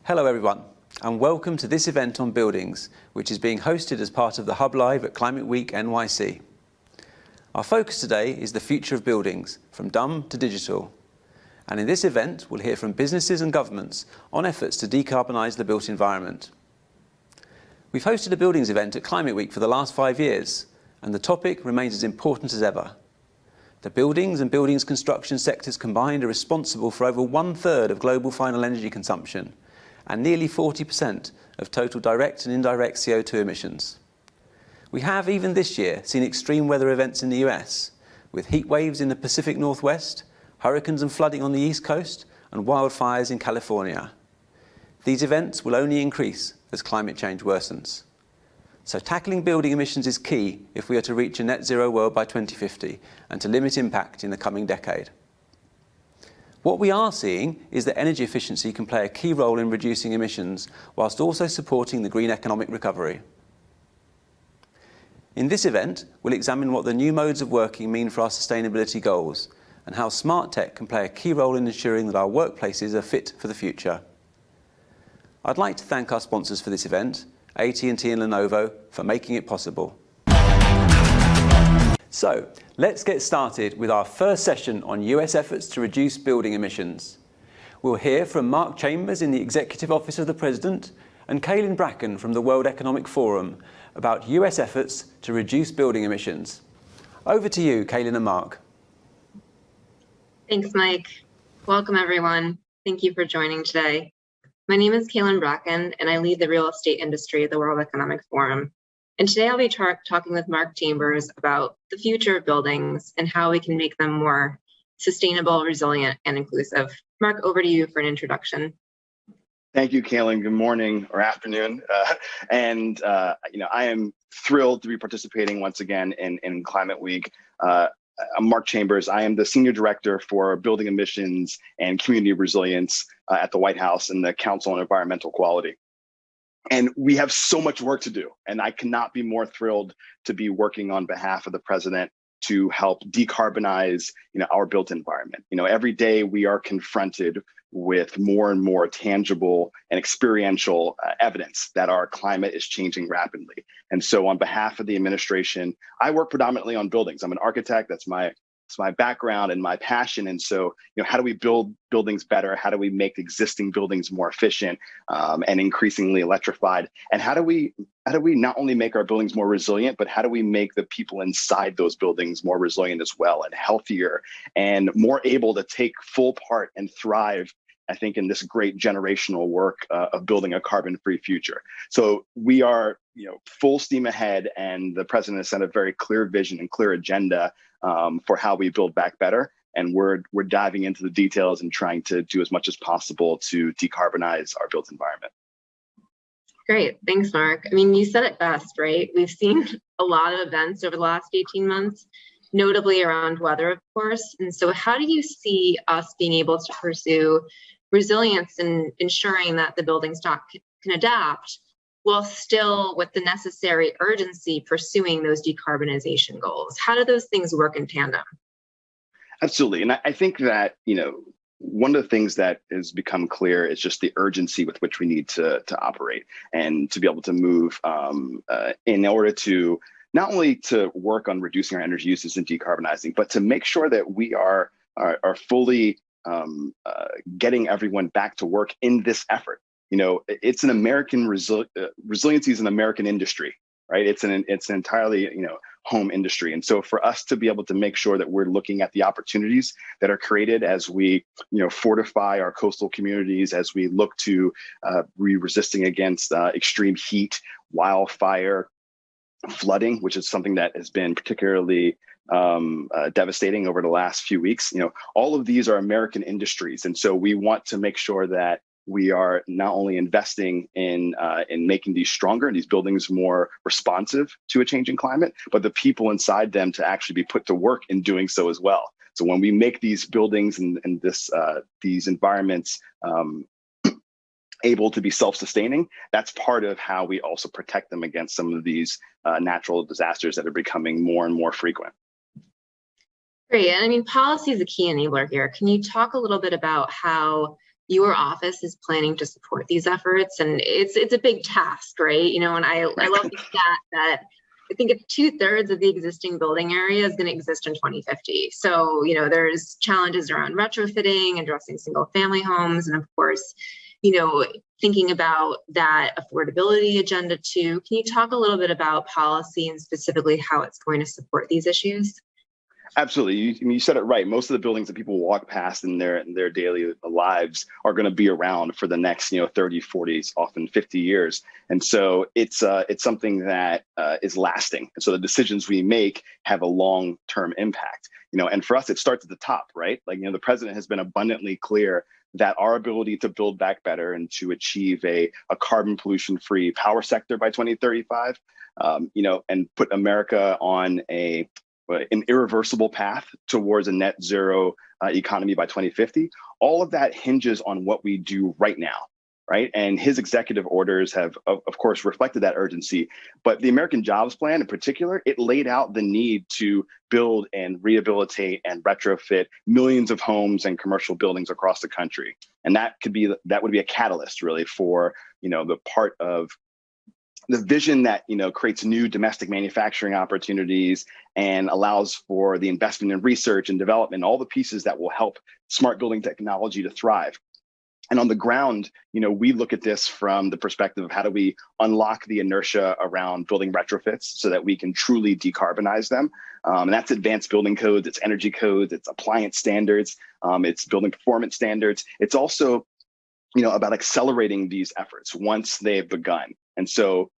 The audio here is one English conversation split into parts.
Hello everyone, and welcome to this event on buildings, which is being hosted as part of the Hub Live at Climate Week NYC. Our focus today is the future of buildings, from dumb to digital. And in this event, we'll hear from businesses and governments on efforts to decarbonise the built environment. We've hosted a buildings event at Climate Week for the last 5 years, and the topic remains as important as ever. The buildings and buildings construction sectors combined are responsible for over 1/3 of global final energy consumption and nearly 40% of total direct and indirect CO2 emissions. We have, even this year, seen extreme weather events in the US, with heat waves in the Pacific Northwest, hurricanes and flooding on the East Coast, and wildfires in California. These events will only increase as climate change worsens. So tackling building emissions is key if we are to reach a net zero world by 2050 and to limit impact in the coming decade. What we are seeing is that energy efficiency can play a key role in reducing emissions whilst also supporting the green economic recovery. In this event, we'll examine what the new modes of working mean for our sustainability goals and how smart tech can play a key role in ensuring that our workplaces are fit for the future. I'd like to thank our sponsors for this event, AT&T and Lenovo, for making it possible. So, let's get started with our first session on US efforts to reduce building emissions. We'll hear from Mark Chambers in the Executive Office of the President and Kaylin Bracken from the World Economic Forum about US efforts to reduce building emissions. Over to you, Kaylin and Mark. Thanks, Mike. Welcome, everyone. Thank you for joining today. My name is Kaylin Bracken, and I lead the real estate industry at the World Economic Forum. And today I'll be talking with Mark Chambers about the future of buildings and how we can make them more sustainable, resilient, and inclusive. Mark, over to you for an introduction. Thank you, Kaylin. Good morning or afternoon. I am thrilled to be participating once again in Climate Week. I'm Mark Chambers. I am the Senior Director for Building Emissions and Community Resilience at the White House and the Council on Environmental Quality. And we have so much work to do, and I cannot be more thrilled to be working on behalf of the President to help decarbonize, our built environment. Every day we are confronted with more and more tangible and experiential evidence that our climate is changing rapidly. And so on behalf of the administration, I work predominantly on buildings. I'm an architect. That's my background and my passion. And so, how do we build buildings better? How do we make existing buildings more efficient and increasingly electrified? And how do we not only make our buildings more resilient, but how do we make the people inside those buildings more resilient as well and healthier and more able to take full part and thrive, I think, in this great generational work of building a carbon-free future. So we are, full steam ahead, and the President has set a very clear vision and clear agenda for how we build back better. And we're diving into the details and trying to do as much as possible to decarbonize our built environment. Great, thanks, Mark. I mean, you said it best, right? We've seen a lot of events over the last 18 months, notably around weather, of course. And so how do you see us being able to pursue resilience and ensuring that the building stock can adapt while still, with the necessary urgency, pursuing those decarbonization goals? How do those things work in tandem? Absolutely. And I think that, one of the things that has become clear is just the urgency with which we need to operate and to be able to move in order to not only to work on reducing our energy uses and decarbonizing, but to make sure that we are fully getting everyone back to work in this effort. It's an American resiliency is an American industry, right? It's an entirely home industry, and so for us to be able to make sure that we're looking at the opportunities that are created as we fortify our coastal communities, as we look to be resisting against extreme heat, wildfire, flooding, which is something that has been particularly devastating over the last few weeks. All of these are American industries, and so we want to make sure that we are not only investing in making these stronger and these buildings more responsive to a changing climate, but the people inside them to actually be put to work in doing so as well. So when we make these buildings and these environments able to be self-sustaining, that's part of how we also protect them against some of these natural disasters that are becoming more and more frequent. Great. And I mean, policy is a key enabler here. Can you talk a little bit about how your office is planning to support these efforts, and it's a big task, right? And I love the stat that I think it's 2/3 of the existing building area is going to exist in 2050. So, there's challenges around retrofitting, addressing single family homes, and of course, thinking about that affordability agenda too. Can you talk a little bit about policy and specifically how it's going to support these issues? Absolutely. You said it right. Most of the buildings that people walk past in their daily lives are going to be around for the next 30, 40, often 50 years. And so it's something that is lasting. And so the decisions we make have a long-term impact. And for us, it starts at the top, right? Like, the president has been abundantly clear that our ability to build back better and to achieve a carbon pollution-free power sector by 2035, and put America on an irreversible path towards a net zero economy by 2050. All of that hinges on what we do right now, right? And his executive orders have, of course, reflected that urgency. But the American Jobs Plan in particular, it laid out the need to build and rehabilitate and retrofit millions of homes and commercial buildings across the country. And that would be a catalyst really for, the part of the vision that creates new domestic manufacturing opportunities and allows for the investment in research and development, all the pieces that will help smart building technology to thrive. And on the ground, we look at this from the perspective of how do we unlock the inertia around building retrofits so that we can truly decarbonize them. And that's advanced building codes, it's energy codes, it's appliance standards, it's building performance standards. It's also about accelerating these efforts once they've begun. And so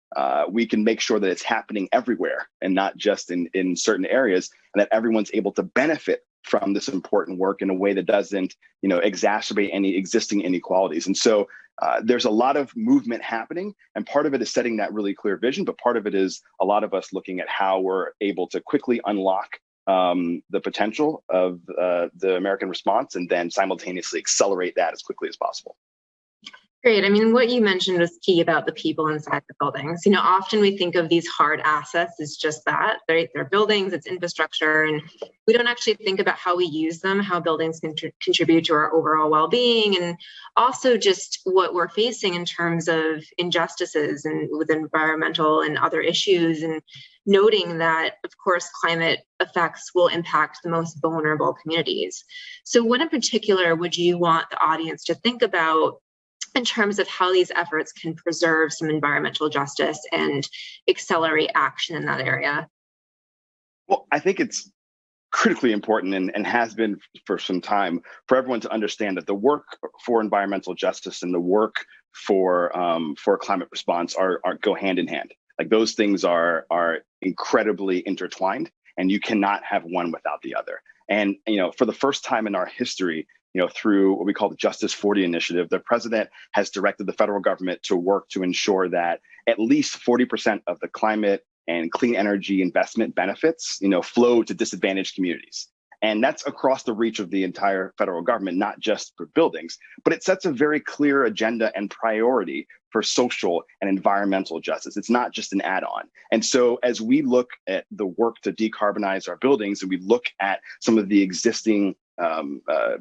we can make sure that it's happening everywhere and not just in certain areas, and that everyone's able to benefit from this important work in a way that doesn't, exacerbate any existing inequalities. And so there's a lot of movement happening, and part of it is setting that really clear vision, but part of it is a lot of us looking at how we're able to quickly unlock the potential of the American response and then simultaneously accelerate that as quickly as possible. Great. I mean, what you mentioned was key about the people inside the buildings. Often we think of these hard assets as just that, right? They're buildings, it's infrastructure, and we don't actually think about how we use them, how buildings can contribute to our overall well-being, and also just what we're facing in terms of injustices and with environmental and other issues, and noting that, of course, climate effects will impact the most vulnerable communities. So what in particular would you want the audience to think about in terms of how these efforts can preserve some environmental justice and accelerate action in that area? Well, I think it's critically important and has been for some time for everyone to understand that the work for environmental justice and the work for climate response are go hand in hand. Like, those things are incredibly intertwined, and you cannot have one without the other. And for the first time in our history, through what we call the Justice 40 initiative, the president has directed the federal government to work to ensure that at least 40% of the climate and clean energy investment benefits, flow to disadvantaged communities. And that's across the reach of the entire federal government, not just for buildings, but it sets a very clear agenda and priority for social and environmental justice. It's not just an add-on. And so as we look at the work to decarbonize our buildings, and we look at some of the existing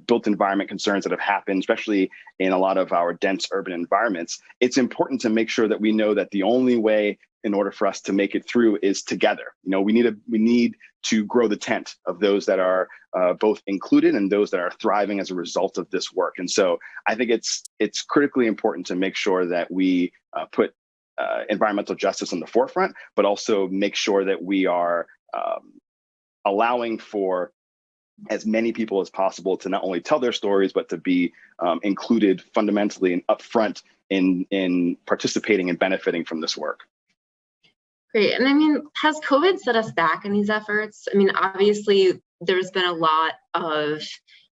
built environment concerns that have happened, especially in a lot of our dense urban environments, it's important to make sure that we know that the only way in order for us to make it through is together. We need to grow the tent of those that are both included and those that are thriving as a result of this work. And so I think it's critically important to make sure that we put environmental justice on the forefront, but also make sure that we are allowing for as many people as possible to not only tell their stories, but to be included fundamentally and upfront in participating and benefiting from this work. Great. And I mean, has COVID set us back in these efforts? I mean, obviously, there's been a lot of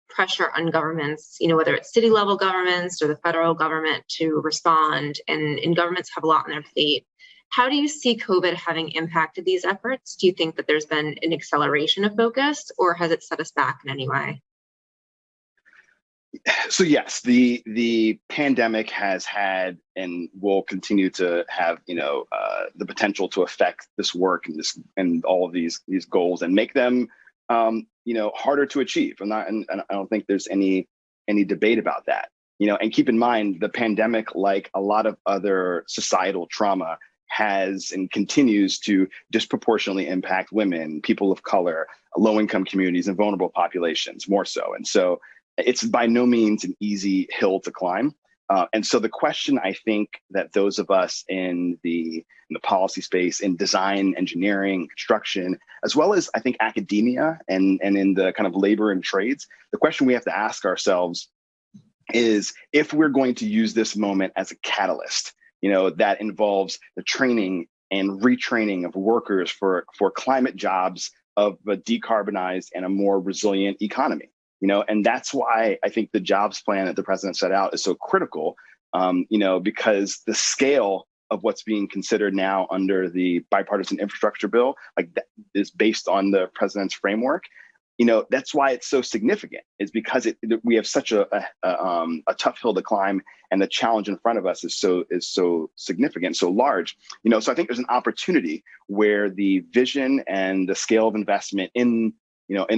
pressure on governments, whether it's city level governments or the federal government to respond, and governments have a lot on their plate. How do you see COVID having impacted these efforts? Do you think that there's been an acceleration of focus, or has it set us back in any way? So yes, the pandemic has had and will continue to have the potential to affect this work and all of these goals and make them harder to achieve. And I don't think there's any debate about that. And keep in mind, the pandemic, like a lot of other societal trauma, has and continues to disproportionately impact women, people of color, low-income communities, and vulnerable populations more so. And so it's by no means an easy hill to climb. And so the question I think that those of us in the policy space, in design, engineering, construction, as well as I think academia and in the kind of labor and trades, the question we have to ask ourselves is if we're going to use this moment as a catalyst, that involves the training and retraining of workers for climate jobs of a decarbonized and a more resilient economy. And that's why I think the jobs plan that the president set out is so critical, because the scale of what's being considered now under the bipartisan infrastructure bill, like that is based on the president's framework. That's why it's so significant, is because we have such a tough hill to climb, and the challenge in front of us is so significant, so large. So I think there's an opportunity where the vision and the scale of investment in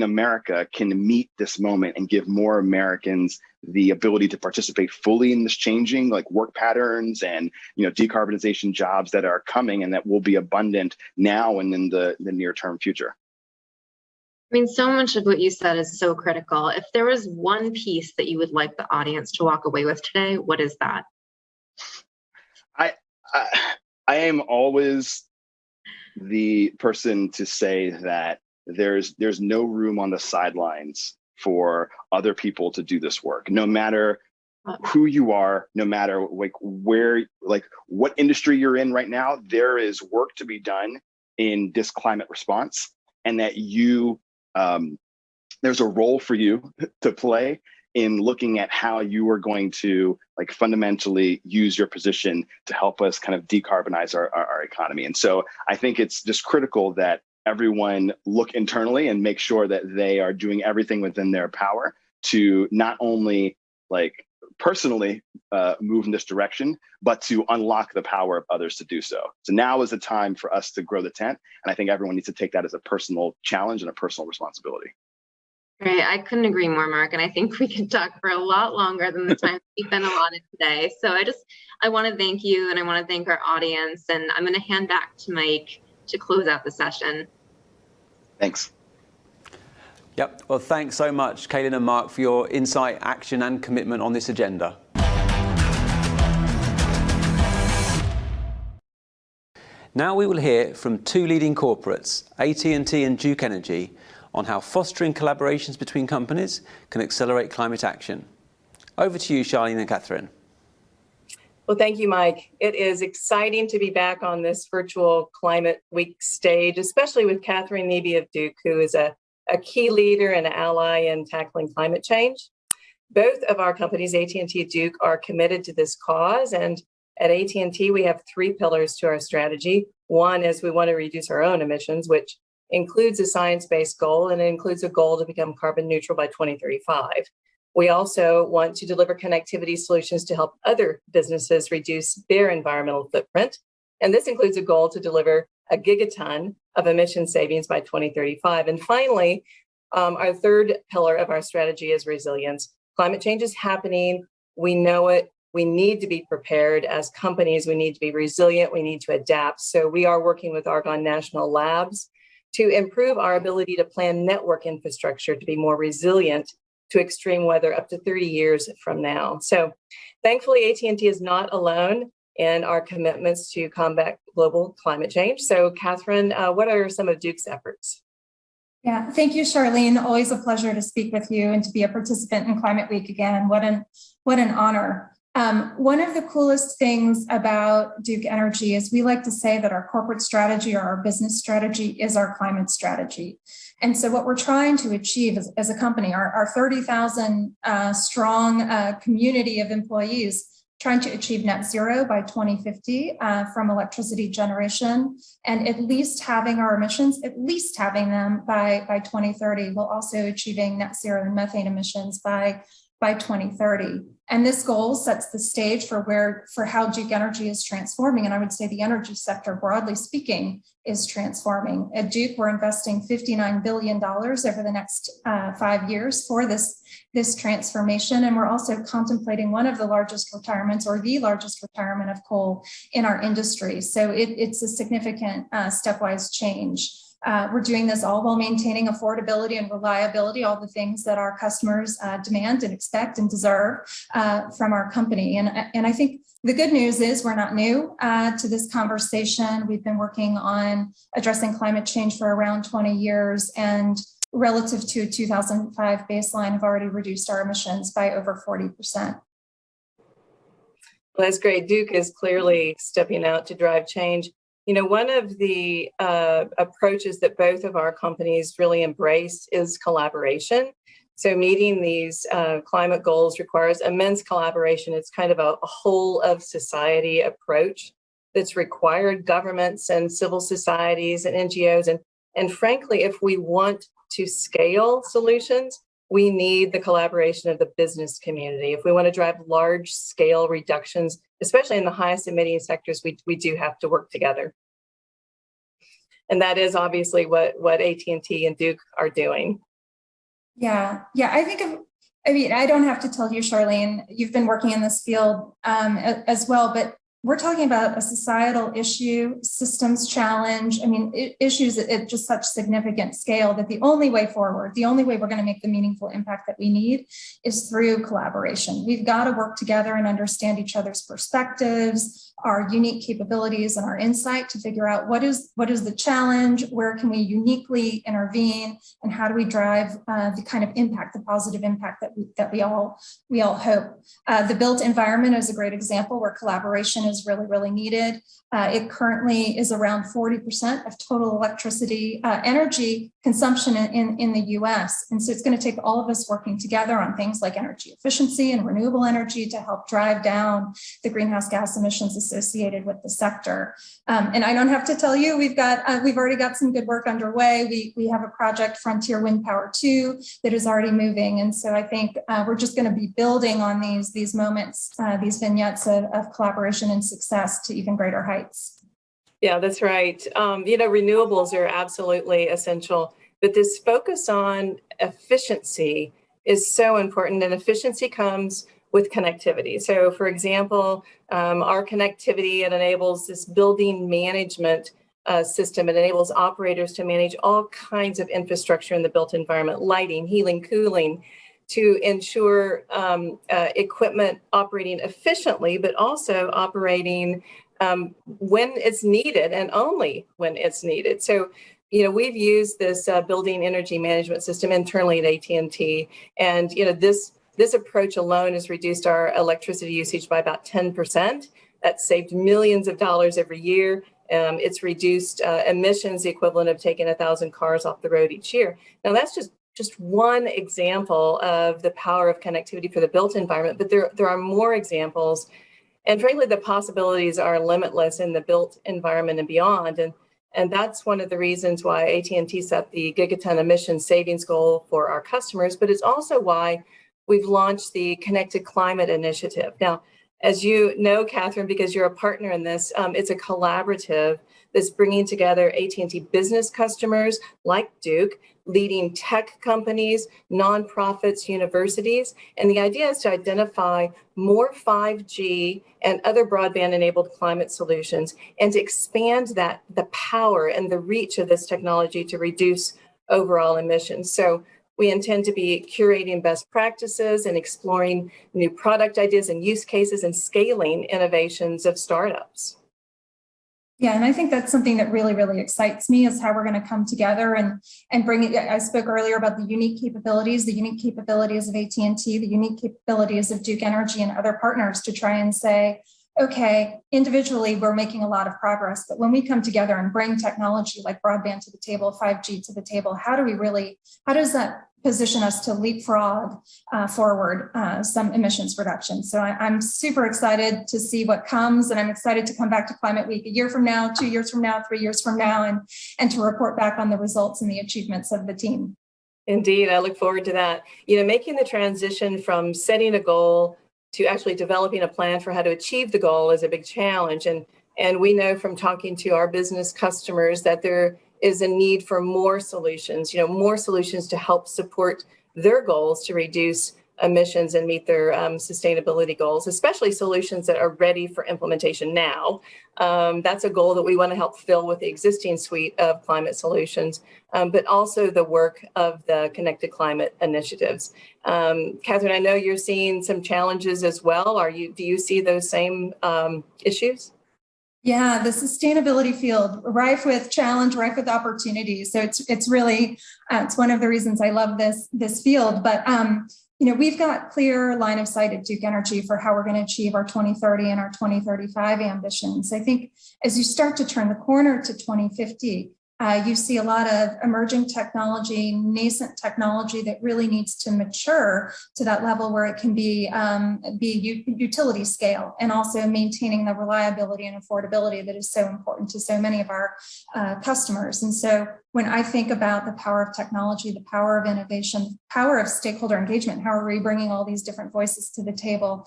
America can meet this moment and give more Americans the ability to participate fully in this changing like work patterns and decarbonization jobs that are coming and that will be abundant now and in the near term future. I mean, so much of what you said is so critical. If there was one piece that you would like the audience to walk away with today, what is that? I am always the person to say that there's no room on the sidelines for other people to do this work, no matter who you are, no matter what industry you're in right now. There is work to be done in this climate response, and that there's a role for you to play in looking at how you are going to fundamentally use your position to help us kind of decarbonize our economy. And so I think it's just critical that everyone look internally and make sure that they are doing everything within their power to not only personally move in this direction, but to unlock the power of others to do so. So now is the time for us to grow the tent. And I think everyone needs to take that as a personal challenge and a personal responsibility. Great. I couldn't agree more, Mark. And I think we could talk for a lot longer than the time we've been allotted today. So I want to thank you, and I want to thank our audience. And I'm going to hand back to Mike to close out the session. Thanks. Yep. Well, thanks so much, Kaylin and Mark, for your insight, action, and commitment on this agenda. Now we will hear from two leading corporates, AT&T and Duke Energy, on how fostering collaborations between companies can accelerate climate action. Over to you, Charlene and Catherine. Well, thank you, Mike. It is exciting to be back on this virtual Climate Week stage, especially with Catherine Neebe of Duke, who is a key leader and ally in tackling climate change. Both of our companies, AT&T and Duke, are committed to this cause. And at AT&T, we have three pillars to our strategy. One is we want to reduce our own emissions, which includes a science-based goal, and it includes a goal to become carbon neutral by 2035. We also want to deliver connectivity solutions to help other businesses reduce their environmental footprint. And this includes a goal to deliver a gigaton of emission savings by 2035. And finally, our third pillar of our strategy is resilience. Climate change is happening. We know it. We need to be prepared as companies. We need to be resilient. We need to adapt. So we are working with Argonne National Labs to improve our ability to plan network infrastructure to be more resilient to extreme weather up to 30 years from now. So thankfully, AT&T is not alone in our commitments to combat global climate change. So Catherine, what are some of Duke's efforts? Yeah, thank you, Charlene. Always a pleasure to speak with you and to be a participant in Climate Week again. What an honor. One of the coolest things about Duke Energy is we like to say that our corporate strategy or our business strategy is our climate strategy. And so what we're trying to achieve as a company, our 30,000 strong community of employees, trying to achieve net zero by 2050 from electricity generation, and at least having our emissions, at least having them by 2030, while also achieving net zero in methane emissions by 2030. And this goal sets the stage for how Duke Energy is transforming. And I would say the energy sector, broadly speaking, is transforming. At Duke, we're investing $59 billion over the next 5 years for this transformation. And we're also contemplating one of the largest retirements, or the largest retirement of coal in our industry. So it's a significant stepwise change. We're doing this all while maintaining affordability and reliability, all the things that our customers demand and expect and deserve from our company. And I think the good news is we're not new to this conversation. We've been working on addressing climate change for around 20 years, and relative to a 2005 baseline have already reduced our emissions by over 40%. Well, that's great. Duke is clearly stepping out to drive change. You know, one of the approaches that both of our companies really embrace is collaboration. So meeting these climate goals requires immense collaboration. It's kind of a whole of society approach that's required governments and civil societies and NGOs. And frankly, if we want to scale solutions, we need the collaboration of the business community. If we want to drive large scale reductions, especially in the highest emitting sectors, we do have to work together. And that is obviously what AT&T and Duke are doing. Yeah, I don't have to tell you, Charlene, you've been working in this field as well, but we're talking about a societal issue, systems challenge. I mean, issues at just such significant scale that the only way forward, the only way we're going to make the meaningful impact that we need is through collaboration. We've got to work together and understand each other's perspectives, our unique capabilities and our insight to figure out what is the challenge, where can we uniquely intervene, and how do we drive the kind of impact, the positive impact that we all hope. The built environment is a great example where collaboration is really, really needed. It currently is around 40% of total electricity energy consumption in the US. And so it's going to take all of us working together on things like energy efficiency and renewable energy to help drive down the greenhouse gas emissions associated with the sector. And I don't have to tell you, we've already got some good work underway. We have a project, Frontier Wind Power 2, that is already moving. And so I think we're just going to be building on these moments, these vignettes of collaboration and success to even greater heights. Yeah, that's right. Renewables are absolutely essential, but this focus on efficiency is so important, and efficiency comes with connectivity. So for example, our connectivity, it enables this building management system. It enables operators to manage all kinds of infrastructure in the built environment, lighting, heating, cooling, to ensure equipment operating efficiently, but also operating when it's needed and only when it's needed. So, we've used this building energy management system internally at AT&T, and this approach alone has reduced our electricity usage by about 10%. That's saved millions of dollars every year. It's reduced emissions, the equivalent of taking 1,000 cars off the road each year. Now, that's just one example of the power of connectivity for the built environment, but there are more examples. And frankly, the possibilities are limitless in the built environment and beyond. And that's one of the reasons why AT&T set the gigaton emission savings goal for our customers, but it's also why we've launched the Connected Climate Initiative. Now, as you know, Catherine, because you're a partner in this, it's a collaborative that's bringing together AT&T business customers like Duke, leading tech companies, nonprofits, universities. And the idea is to identify more 5G and other broadband-enabled climate solutions and to expand the power and the reach of this technology to reduce overall emissions. So we intend to be curating best practices and exploring new product ideas and use cases and scaling innovations of startups. Yeah, and I think that's something that really, really excites me, is how we're going to come together and bring it. I spoke earlier about the unique capabilities of AT&T, the unique capabilities of Duke Energy and other partners to try and say, okay, individually, we're making a lot of progress, but when we come together and bring technology like broadband to the table, 5G to the table, how does that position us to leapfrog forward some emissions reduction? So I'm super excited to see what comes, and I'm excited to come back to Climate Week a year from now, 2 years from now, 3 years from now, and to report back on the results and the achievements of the team. Indeed, I look forward to that. Making the transition from setting a goal actually developing a plan for how to achieve the goal is a big challenge. And we know from talking to our business customers that there is a need for more solutions, more solutions to help support their goals to reduce emissions and meet their sustainability goals, especially solutions that are ready for implementation now. That's a goal that we want to help fill with the existing suite of climate solutions, but also the work of the Connected Climate initiatives. Catherine, I know you're seeing some challenges as well. Do you see those same issues? Yeah, the sustainability field, rife with challenge, rife with opportunities. So it's really, it's one of the reasons I love this field. But we've got clear line of sight at Duke Energy for how we're going to achieve our 2030 and our 2035 ambitions. I think as you start to turn the corner to 2050, you see a lot of emerging technology, nascent technology that really needs to mature to that level where it can be utility scale, and also maintaining the reliability and affordability that is so important to so many of our customers. And so when I think about the power of technology, the power of innovation, the power of stakeholder engagement, how are we bringing all these different voices to the table?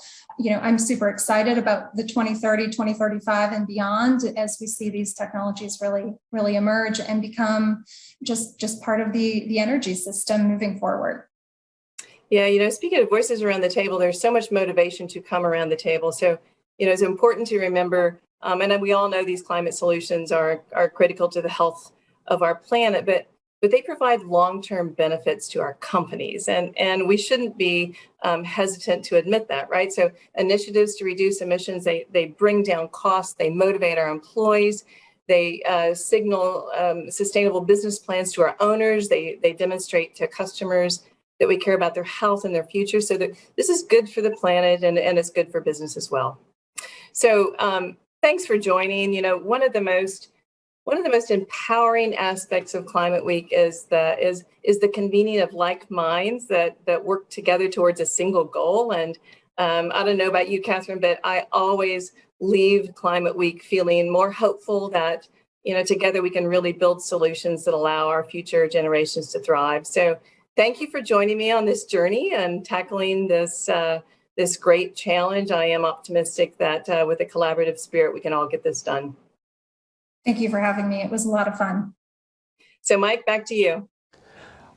I'm super excited about the 2030, 2035 and beyond as we see these technologies really emerge and become just part of the energy system moving forward. Yeah, speaking of voices around the table, there's so much motivation to come around the table. So, it's important to remember, and we all know these climate solutions are critical to the health of our planet, but they provide long-term benefits to our companies, and we shouldn't be hesitant to admit that, right? So initiatives to reduce emissions, they bring down costs, they motivate our employees, they signal sustainable business plans to our owners, they demonstrate to customers that we care about their health and their future, so that this is good for the planet and it's good for business as well. So thanks for joining. One of the most empowering aspects of Climate Week is the convening of like minds that work together towards a single goal. And I don't know about you, Catherine, but I always leave Climate Week feeling more hopeful that together we can really build solutions that allow our future generations to thrive. So thank you for joining me on this journey and tackling this great challenge. I am optimistic that with a collaborative spirit we can all get this done. Thank you for having me. It was a lot of fun. So Mike, back to you.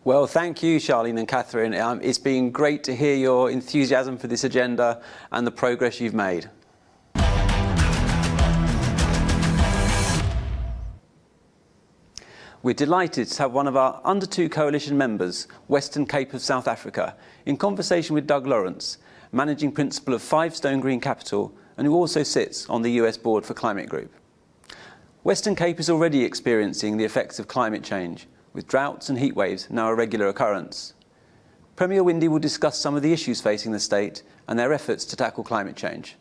Well, thank you, Charlene and Catherine. It's been great to hear your enthusiasm for this agenda and the progress you've made. We're delighted to have one of our Under 2 Coalition members, Western Cape of South Africa, in conversation with Doug Lawrence, Managing Principal of 5 Stone Green Capital, and who also sits on the US Board for Climate Group. Western Cape is already experiencing the effects of climate change, with droughts and heat waves now a regular occurrence. Premier Windy will discuss some of the issues facing the state and their efforts to tackle climate change.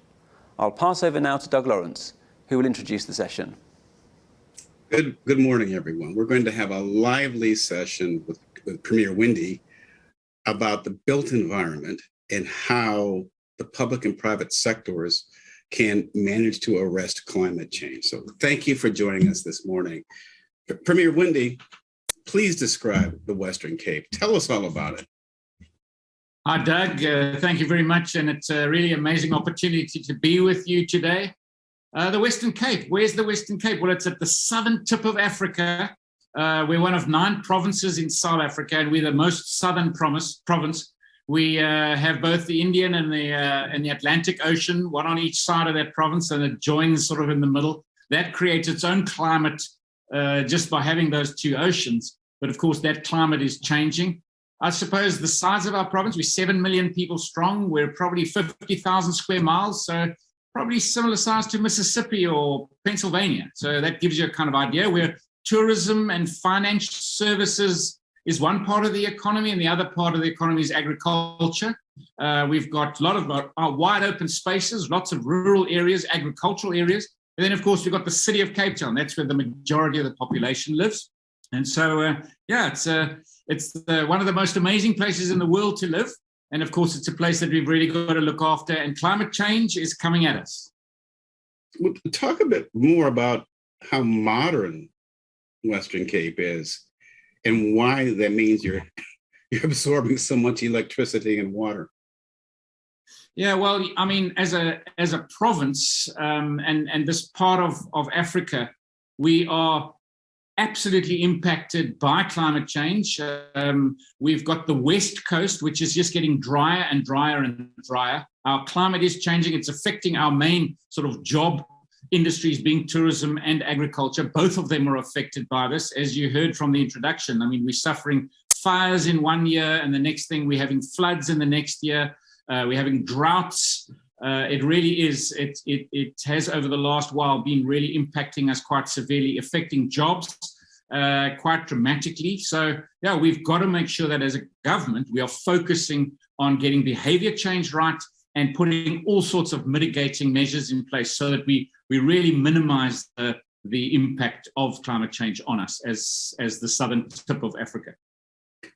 I'll pass over now to Doug Lawrence, who will introduce the session. Good morning, everyone. We're going to have a lively session with Premier Windy about the built environment and how the public and private sectors can manage to arrest climate change. So thank you for joining us this morning. Premier Windy, please describe the Western Cape. Tell us all about it. Hi, Doug. Thank you very much. And it's a really amazing opportunity to be with you today. The Western Cape. Where's the Western Cape? Well, it's at the southern tip of Africa. We're one of 9 provinces in South Africa, and we're the most southern province. We have both the Indian and the Atlantic Ocean, one on each side of that province, and it joins sort of in the middle. That creates its own climate just by having those 2 oceans. But of course, that climate is changing. I suppose the size of our province, we're 7 million people strong. We're probably 50,000 square miles, so probably similar size to Mississippi or Pennsylvania. So that gives you a kind of idea where tourism and financial services is one part of the economy, and the other part of the economy is agriculture. We've got a lot of wide open spaces, lots of rural areas, agricultural areas. And then, of course, we've got the city of Cape Town. That's where the majority of the population lives. And so, it's one of the most amazing places in the world to live. And of course, it's a place that we've really got to look after. And climate change is coming at us. Well, talk a bit more about how modern Western Cape is and why that means you're absorbing so much electricity and water. Yeah, well, I mean, as a province and this part of Africa, we are absolutely impacted by climate change. We've got the West Coast, which is just getting drier and drier and drier. Our climate is changing. It's affecting our main sort of job industries, being tourism and agriculture. Both of them are affected by this. As you heard from the introduction, I mean, we're suffering fires in one year, and the next thing we're having floods in the next year. We're having droughts. It really is. It has over the last while been really impacting us quite severely, affecting jobs quite dramatically. So yeah, we've got to make sure that as a government, we are focusing on getting behavior change right and putting all sorts of mitigating measures in place so that we really minimize the impact of climate change on us as the southern tip of Africa.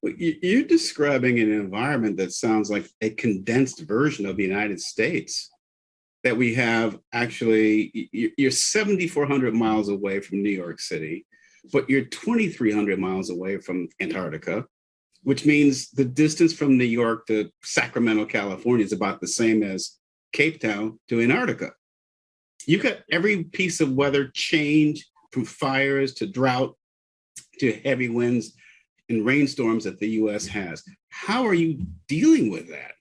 Well, you're describing an environment that sounds like a condensed version of the United States, that we have actually, you're 7,400 miles away from New York City, but you're 2,300 miles away from Antarctica, which means the distance from New York to Sacramento, California is about the same as Cape Town to Antarctica. You've got every piece of weather change, from fires to drought to heavy winds and rainstorms that the US has. How are you dealing with that?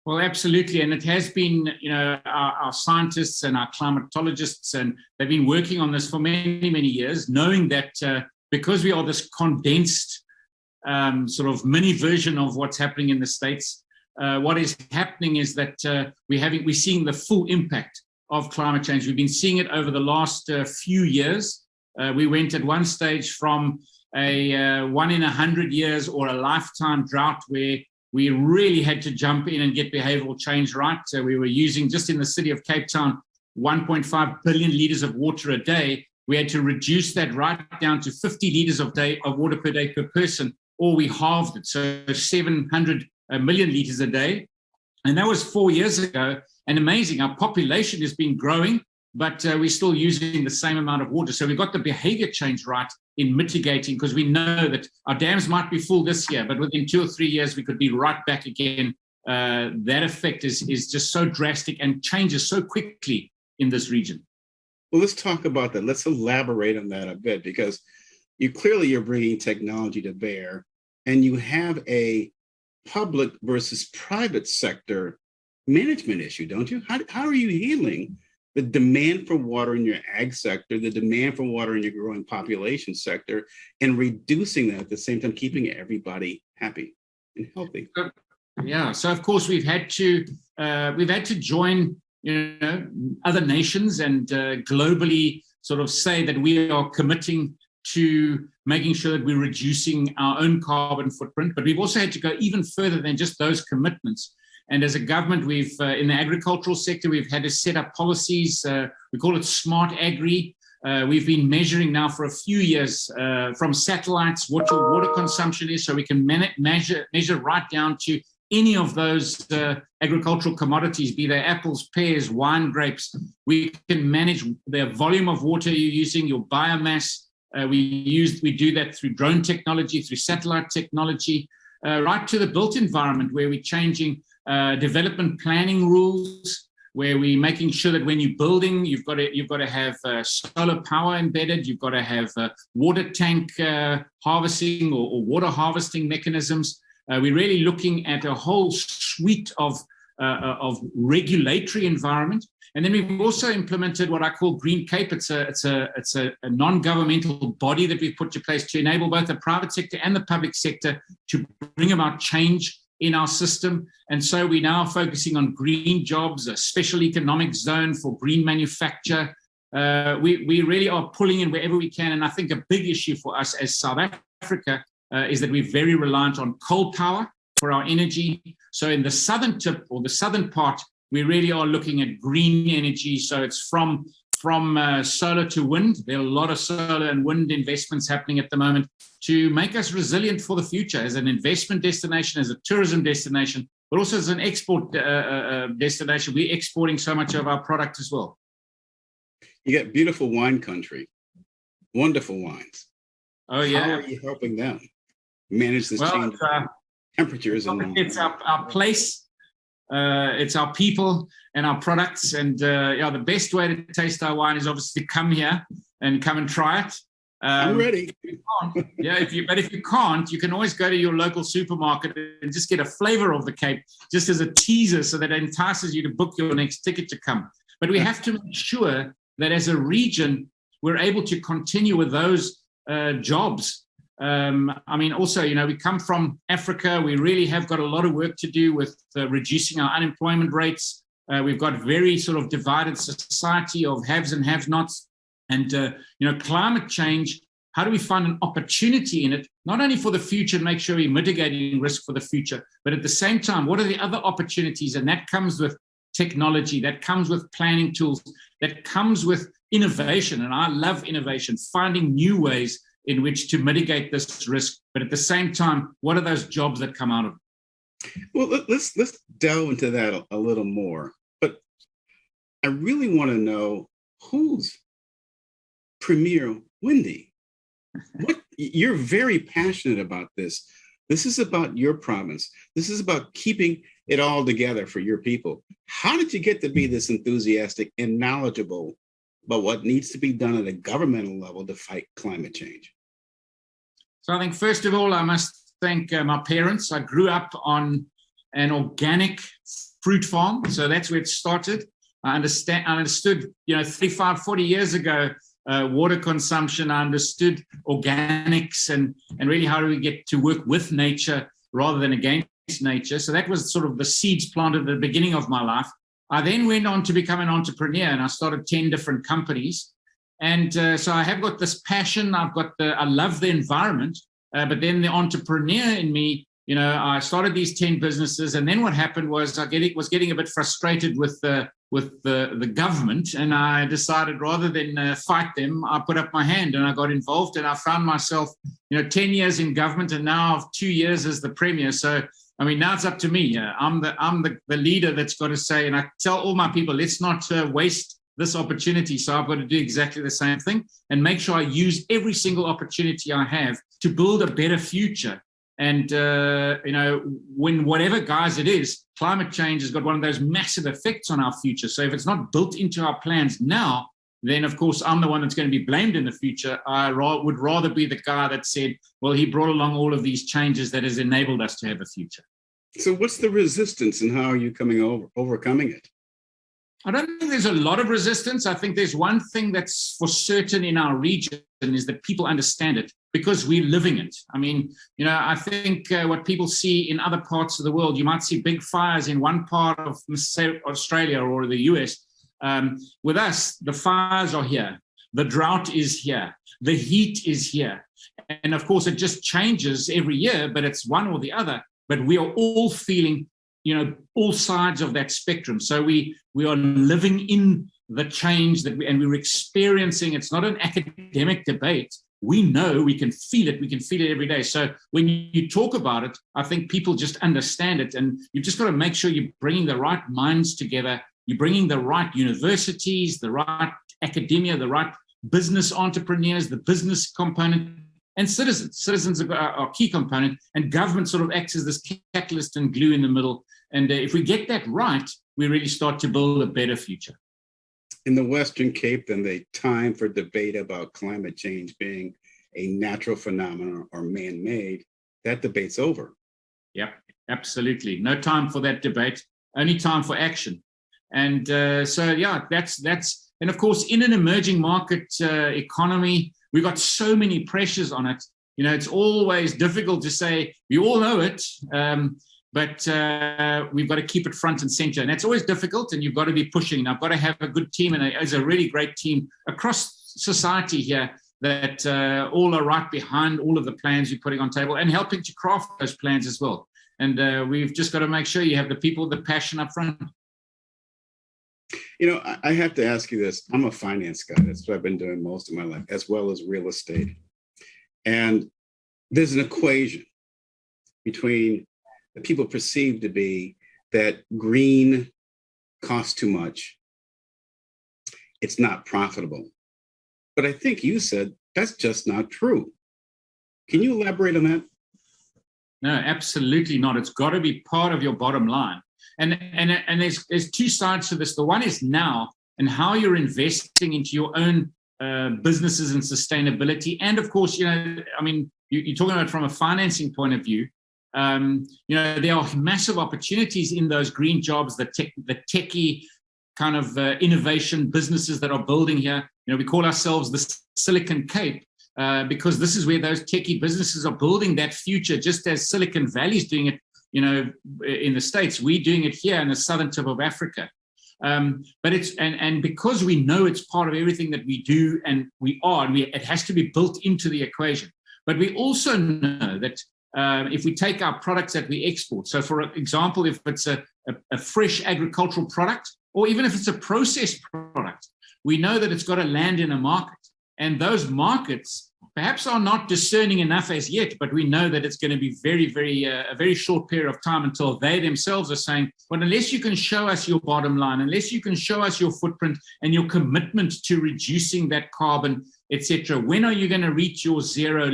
Well, absolutely. And it has been, you know, our scientists and our climatologists, and they've been working on this for many, many years, knowing that because we are this condensed sort of mini version of what's happening in the States, what is happening is that we're seeing the full impact of climate change. We've been seeing it over the last few years. We went at one stage from a 1 in 100 years or a lifetime drought where we really had to jump in and get behavioral change right. So we were using, just in the city of Cape Town, 1.5 billion liters of water a day. We had to reduce that right down to 50 liters of water per day per person, or we halved it. So 700 million liters a day. And that was 4 years ago. And amazing, our population has been growing, but we're still using the same amount of water. So we got the behavior change right in mitigating, because we know that our dams might be full this year, but within 2 or 3 years, we could be right back again. That effect is just so drastic and changes so quickly in this region. Well, let's talk about that. Let's elaborate on that a bit, because you're bringing technology to bear, and you have a public versus private sector management issue, don't you? How are you handling the demand for water in your ag sector, the demand for water in your growing population sector, and reducing that at the same time, keeping everybody happy and healthy? Yeah, so of course we've had to join, you know, other nations and globally sort of say that we are committing to making sure that we're reducing our own carbon footprint, but we've also had to go even further than just those commitments. And as a government, we've, in the agricultural sector, we've had to set up policies. We call it smart agri. We've been measuring now for a few years from satellites what your water consumption is, so we can measure right down to any of those agricultural commodities, be they apples, pears, wine, grapes. We can manage the volume of water you're using, your biomass. We do that through drone technology, through satellite technology, right to the built environment, where we're changing development planning rules, where we're making sure that when you're building, you've got to have solar power embedded, you've got to have water tank harvesting or water harvesting mechanisms. We're really looking at a whole suite of regulatory environment. And then we've also implemented what I call Green Cape. It's a non-governmental body that we've put to place to enable both the private sector and the public sector to bring about change in our system. And so we're now focusing on green jobs, a special economic zone for green manufacture. We really are pulling in wherever we can. And I think a big issue for us as South Africa is that we're very reliant on coal power for our energy. So in the southern tip, or the southern part, we really are looking at green energy. So it's from solar to wind. There are a lot of solar and wind investments happening at the moment to make us resilient for the future as an investment destination, as a tourism destination, but also as an export destination. We're exporting so much of our product as well. You got beautiful wine country, wonderful wines. Oh, yeah. How are you helping them manage this change in temperatures? It's our place It's our people and our products. And the best way to taste our wine is obviously to come here and come and try it. I'm ready. If you can't, you can always go to your local supermarket and just get a flavor of the Cape, just as a teaser, so that it entices you to book your next ticket to come. But we have to make sure that as a region, we're able to continue with those jobs. Also, we come from Africa. We really have got a lot of work to do with reducing our unemployment rates. We've got very sort of divided society of haves and have-nots. And, climate change, how do we find an opportunity in it, not only for the future, make sure we're mitigating risk for the future, but at the same time, what are the other opportunities? And that comes with technology, that comes with planning tools, that comes with innovation. And I love innovation, finding new ways in which to mitigate this risk. But at the same time, what are those jobs that come out of it? Well, let's delve into that a little more. But I really want to know who's Premier Wendy. You're very passionate about this. This is about your province. This is about keeping it all together for your people. How did you get to be this enthusiastic and knowledgeable about what needs to be done at a governmental level to fight climate change? So I think, first of all, I must thank my parents. I grew up on an organic fruit farm. So that's where it started. I understood, 35, 40 years ago, water consumption. I understood organics and really how do we get to work with nature rather than against nature. So that was sort of the seeds planted at the beginning of my life. I then went on to become an entrepreneur, and I started 10 different companies. And so I have got this passion. I love the environment, but then the entrepreneur in me, I started these 10 businesses. And then what happened was I was getting a bit frustrated with the government, and I decided rather than fight them, I put up my hand and I got involved, and I found myself, 10 years in government, and now 2 years as the premier. So, now it's up to me. I'm the leader that's got to say, and I tell all my people, let's not waste this opportunity. So I've got to do exactly the same thing and make sure I use every single opportunity I have to build a better future. And, when whatever guise it is, climate change has got one of those massive effects on our future. So if it's not built into our plans now, then, of course, I'm the one that's going to be blamed in the future. I would rather be the guy that said, well, he brought along all of these changes that has enabled us to have a future. So what's the resistance and how are you overcoming it? I don't think there's a lot of resistance. I think there's one thing that's for certain in our region is that people understand it because we're living it. I think what people see in other parts of the world, you might see big fires in one part of, say, Australia or the US. With us, the fires are here. The drought is here. The heat is here. And of course, it just changes every year, but it's one or the other. But we are all feeling all sides of that spectrum. So we are living in the change and we're experiencing. It's not an academic debate. We know, we can feel it. We can feel it every day. So when you talk about it, I think people just understand it. And you've just got to make sure you're bringing the right minds together. You're bringing the right universities, the right academia, the right business entrepreneurs, the business component, and citizens. Citizens are a key component, and government sort of acts as this catalyst and glue in the middle. And if we get that right, we really start to build a better future. In the Western Cape, then the time for debate about climate change being a natural phenomenon or man-made, that debate's over. Yep, absolutely. No time for that debate, only time for action. And that's, and of course, in an emerging market economy, we've got so many pressures on it. It's always difficult to say, we all know it, but we've got to keep it front and center. And that's always difficult, and you've got to be pushing. And I've got to have a good team, and there's a really great team across society here that all are right behind all of the plans you're putting on table and helping to craft those plans as well. And we've just got to make sure you have the people, the passion up front. I have to ask you this. I'm a finance guy. That's what I've been doing most of my life, as well as real estate. And there's an equation between the people perceive to be that green costs too much. It's not profitable. But I think you said that's just not true. Can you elaborate on that? No, absolutely not. It's got to be part of your bottom line. And there's two sides to this. The one is now, and how you're investing into your own businesses and sustainability. And of course, you're talking about from a financing point of view. There are massive opportunities in those green jobs, the techie kind of innovation businesses that are building here. We call ourselves the Silicon Cape because this is where those techie businesses are building that future, just as Silicon Valley is doing it, in the States. We're doing it here in the southern tip of Africa. But it's and because we know it's part of everything that we do, and it has to be built into the equation. But we also know that if we take our products that we export, so for example, if it's a fresh agricultural product, or even if it's a processed product, we know that it's got to land in a market. And those markets perhaps are not discerning enough as yet, but we know that it's going to be a very short period of time until they themselves are saying, well, unless you can show us your bottom line, unless you can show us your footprint and your commitment to reducing that carbon, etc., when are you going to reach your zero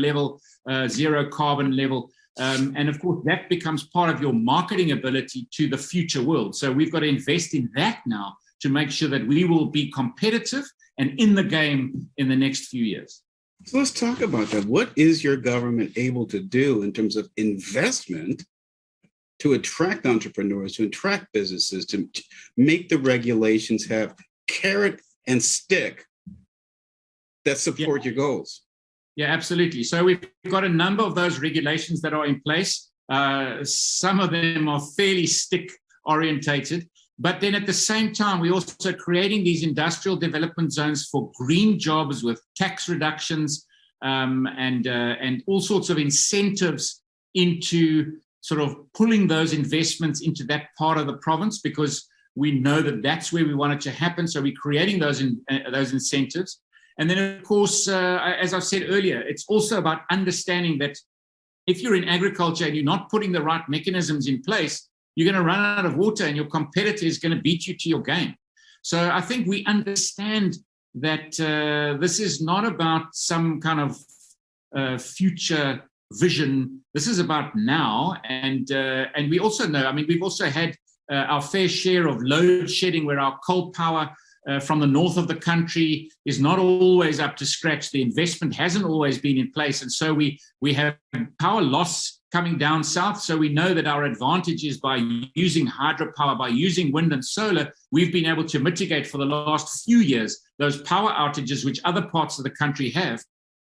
carbon level? And of course, that becomes part of your marketing ability to the future world. So we've got to invest in that now to make sure that we will be competitive and in the game in the next few years. So let's talk about that. What is your government able to do in terms of investment to attract entrepreneurs, to attract businesses, to make the regulations have carrot and stick that support your goals? Yeah, absolutely. So we've got a number of those regulations that are in place. Some of them are fairly stick orientated. But then at the same time, we're also creating these industrial development zones for green jobs with tax reductions and all sorts of incentives into sort of pulling those investments into that part of the province, because we know that that's where we want it to happen. So we're creating those incentives. And then, of course, as I've said earlier, it's also about understanding that if you're in agriculture and you're not putting the right mechanisms in place, you're going to run out of water and your competitor is going to beat you to your game. So I think we understand that this is not about some kind of future vision. This is about now. And we also know, we've also had our fair share of load shedding where our coal power from the north of the country is not always up to scratch. The investment hasn't always been in place. And so we have power loss coming down south. So we know that our advantage is by using hydropower, by using wind and solar, we've been able to mitigate for the last few years those power outages which other parts of the country have.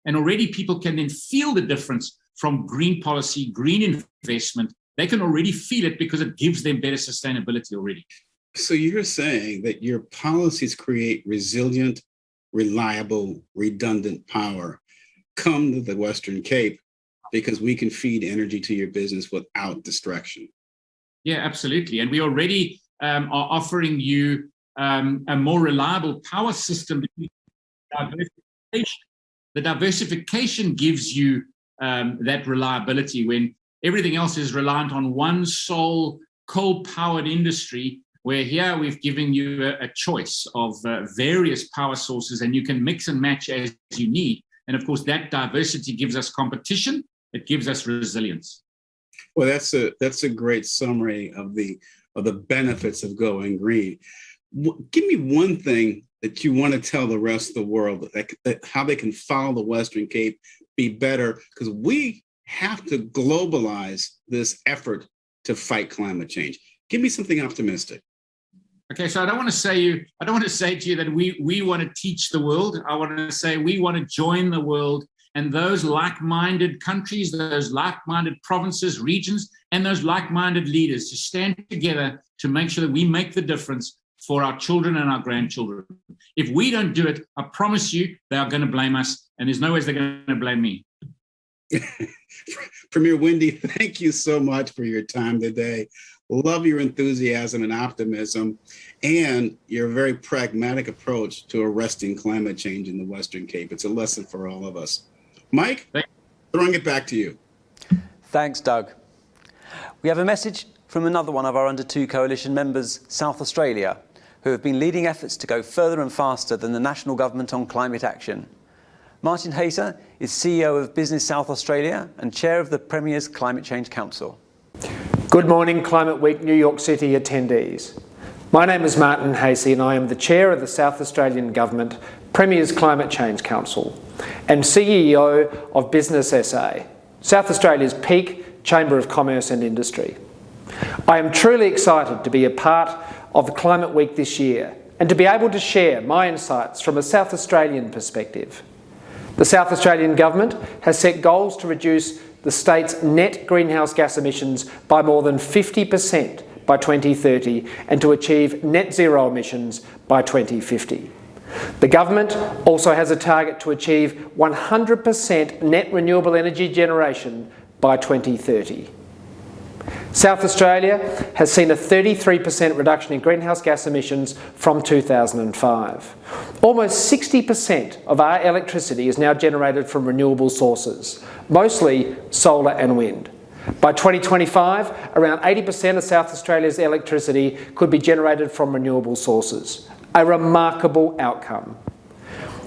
And already people can then feel the difference from green policy, green investment. They can already feel it because it gives them better sustainability already. So you're saying that your policies create resilient, reliable, redundant power. Come to the Western Cape because we can feed energy to your business without distraction. Yeah, absolutely. And we already are offering you a more reliable power system. The diversification gives you that reliability when everything else is reliant on one sole coal-powered industry, where here we've given you a choice of various power sources and you can mix and match as you need. And of course, that diversity gives us competition. It gives us resilience. Well, that's a great summary of the benefits of going green. Give me one thing that you want to tell the rest of the world, that how they can follow the Western Cape, be better, because we have to globalize this effort to fight climate change. Give me something optimistic. Okay, so I don't want to say to you that we want to teach the world. I want to say we want to join the world, and those like-minded countries, those like-minded provinces, regions, and those like-minded leaders to stand together to make sure that we make the difference for our children and our grandchildren. If we don't do it, I promise you, they are going to blame us, and there's no way they're going to blame me. Premier Wendy, thank you so much for your time today. Love your enthusiasm and optimism and your very pragmatic approach to arresting climate change in the Western Cape. It's a lesson for all of us. Mike, throwing it back to you. Thanks, Doug. We have a message from another one of our Under 2 Coalition members, South Australia, who have been leading efforts to go further and faster than the national government on climate action. Martin Hayter is CEO of Business South Australia and chair of the Premier's Climate Change Council. Good morning, Climate Week New York City attendees. My name is Martin Hasey and I am the Chair of the South Australian Government Premier's Climate Change Council and CEO of Business SA, South Australia's peak Chamber of Commerce and Industry. I am truly excited to be a part of the Climate Week this year and to be able to share my insights from a South Australian perspective. The South Australian Government has set goals to reduce the state's net greenhouse gas emissions by more than 50% by 2030 and to achieve net zero emissions by 2050. The government also has a target to achieve 100% net renewable energy generation by 2030. South Australia has seen a 33% reduction in greenhouse gas emissions from 2005. Almost 60% of our electricity is now generated from renewable sources, mostly solar and wind. By 2025, around 80% of South Australia's electricity could be generated from renewable sources. A remarkable outcome.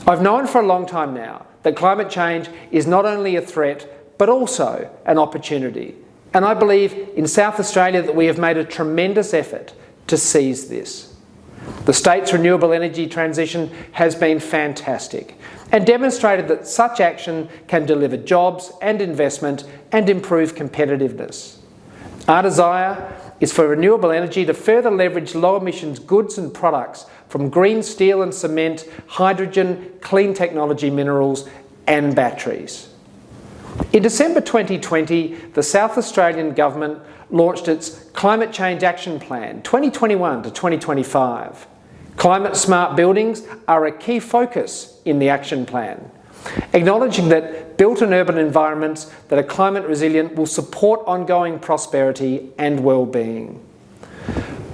I've known for a long time now that climate change is not only a threat, but also an opportunity. And I believe in South Australia that we have made a tremendous effort to seize this. The state's renewable energy transition has been fantastic and demonstrated that such action can deliver jobs and investment and improve competitiveness. Our desire is for renewable energy to further leverage low emissions goods and products from green steel and cement, hydrogen, clean technology minerals and batteries. In December 2020, the South Australian Government launched its Climate Change Action Plan 2021 to 2025. Climate smart buildings are a key focus in the action plan, acknowledging that built in urban environments that are climate resilient will support ongoing prosperity and well-being.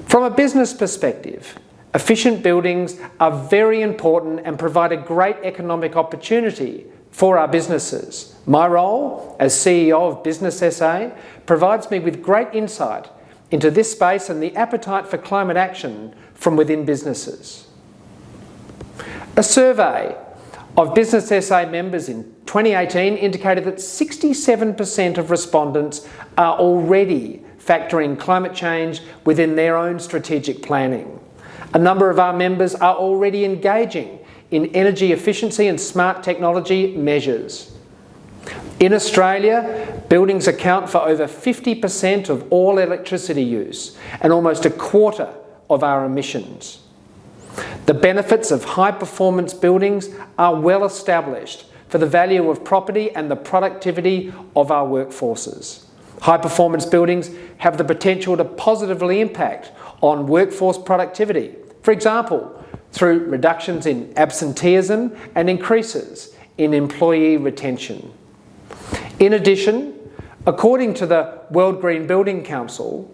From a business perspective, efficient buildings are very important and provide a great economic opportunity for our businesses. My role as CEO of Business SA provides me with great insight into this space and the appetite for climate action from within businesses. A survey of Business SA members in 2018 indicated that 67% of respondents are already factoring climate change within their own strategic planning. A number of our members are already engaging in energy efficiency and smart technology measures. In Australia, buildings account for over 50% of all electricity use and almost a quarter of our emissions. The benefits of high-performance buildings are well established for the value of property and the productivity of our workforces. High-performance buildings have the potential to positively impact on workforce productivity. For example, through reductions in absenteeism and increases in employee retention. In addition, according to the World Green Building Council,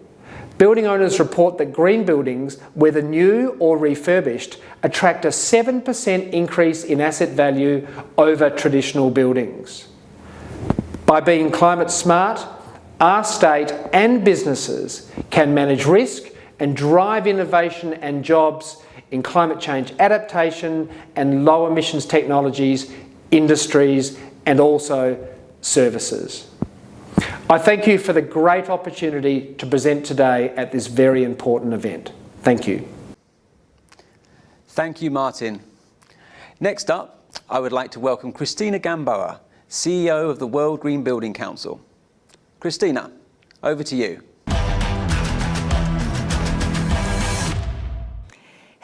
building owners report that green buildings, whether new or refurbished, attract a 7% increase in asset value over traditional buildings. By being climate smart, our state and businesses can manage risk and drive innovation and jobs in climate change adaptation and low emissions technologies, industries, and also services. I thank you for the great opportunity to present today at this very important event. Thank you. Thank you, Martin. Next up, I would like to welcome Christina Gamboa, CEO of the World Green Building Council. Christina, over to you.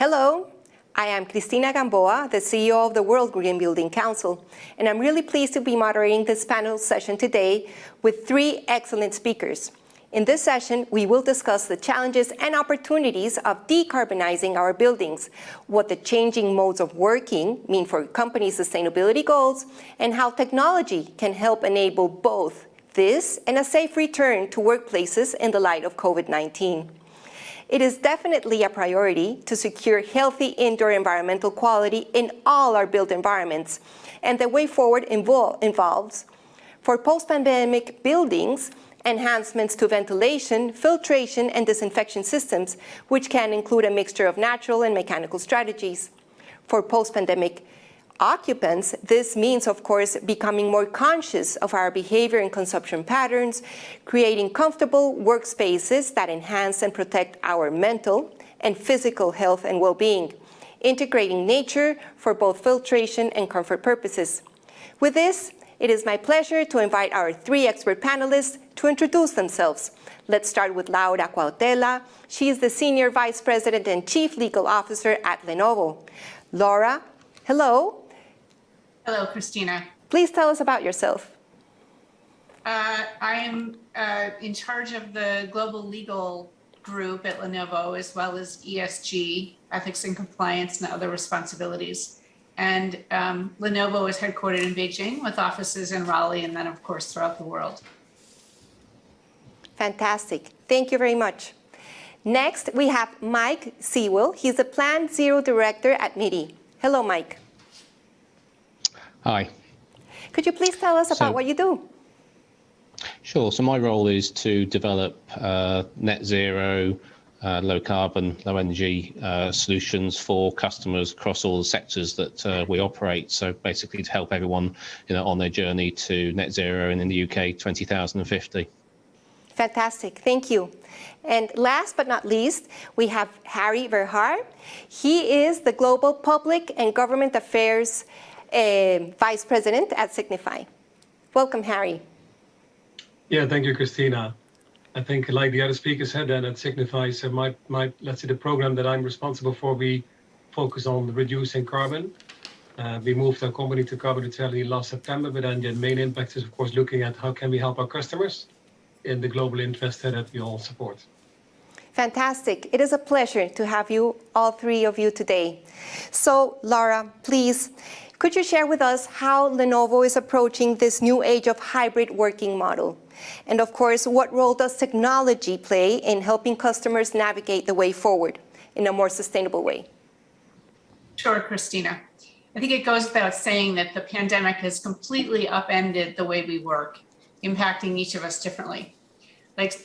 Hello, I am Christina Gamboa, the CEO of the World Green Building Council, and I'm really pleased to be moderating this panel session today with three excellent speakers. In this session, we will discuss the challenges and opportunities of decarbonizing our buildings, what the changing modes of working mean for companies' sustainability goals, and how technology can help enable both this and a safe return to workplaces in the light of COVID-19. It is definitely a priority to secure healthy indoor environmental quality in all our built environments, and the way forward involves, for post-pandemic buildings, enhancements to ventilation, filtration, and disinfection systems, which can include a mixture of natural and mechanical strategies. For post-pandemic occupants, this means, of course, becoming more conscious of our behavior and consumption patterns, creating comfortable workspaces that enhance and protect our mental and physical health and well-being, integrating nature for both filtration and comfort purposes. With this, it is my pleasure to invite our three expert panelists to introduce themselves. Let's start with Laura Qualtella. She is the Senior Vice President and Chief Legal Officer at Lenovo. Laura, hello. Hello, Christina. Please tell us about yourself. I am in charge of the global legal group at Lenovo, as well as ESG, ethics and compliance, and other responsibilities. And Lenovo is headquartered in Beijing with offices in Raleigh and then, of course, throughout the world. Fantastic. Thank you very much. Next, we have Mike Sewell. He's the Plan Zero Director at MIDI. Hello, Mike. Hi. Could you please tell us about what you do? Sure. So my role is to develop net zero, low carbon, low energy solutions for customers across all the sectors that we operate. So basically to help everyone, on their journey to net zero and in the UK 2050. Fantastic. Thank you. And last but not least, we have Harry Verhaar. He is the Global Public and Government Affairs Vice President at Signify. Welcome, Harry. Yeah, thank you, Christina. I think, like the other speakers said, that at Signify, so let's say the program that I'm responsible for, we focus on reducing carbon. We moved our company to carbon neutrality last September, but then the main impact is, of course, looking at how can we help our customers in the global interest that we all support. Fantastic. It is a pleasure to have you, all three of you today. So, Laura, please, could you share with us how Lenovo is approaching this new age of hybrid working model? And of course, what role does technology play in helping customers navigate the way forward in a more sustainable way? Sure, Christina. I think it goes without saying that the pandemic has completely upended the way we work, impacting each of us differently.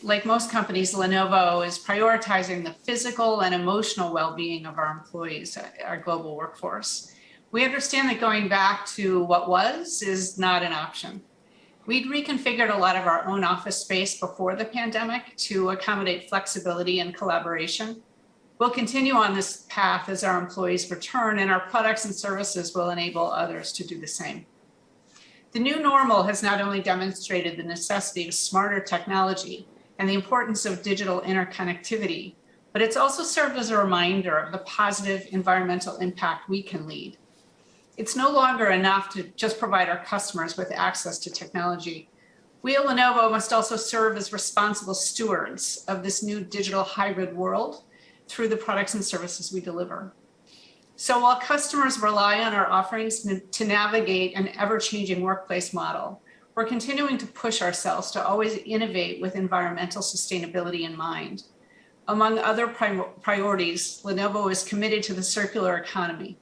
Like most companies, Lenovo is prioritizing the physical and emotional well-being of our employees, our global workforce. We understand that going back to what was is not an option. We'd reconfigured a lot of our own office space before the pandemic to accommodate flexibility and collaboration. We'll continue on this path as our employees return, and our products and services will enable others to do the same. The new normal has not only demonstrated the necessity of smarter technology and the importance of digital interconnectivity, but it's also served as a reminder of the positive environmental impact we can lead. It's no longer enough to just provide our customers with access to technology. We at Lenovo must also serve as responsible stewards of this new digital hybrid world through the products and services we deliver. So while customers rely on our offerings to navigate an ever-changing workplace model, we're continuing to push ourselves to always innovate with environmental sustainability in mind. Among other priorities, Lenovo is committed to the circular economy.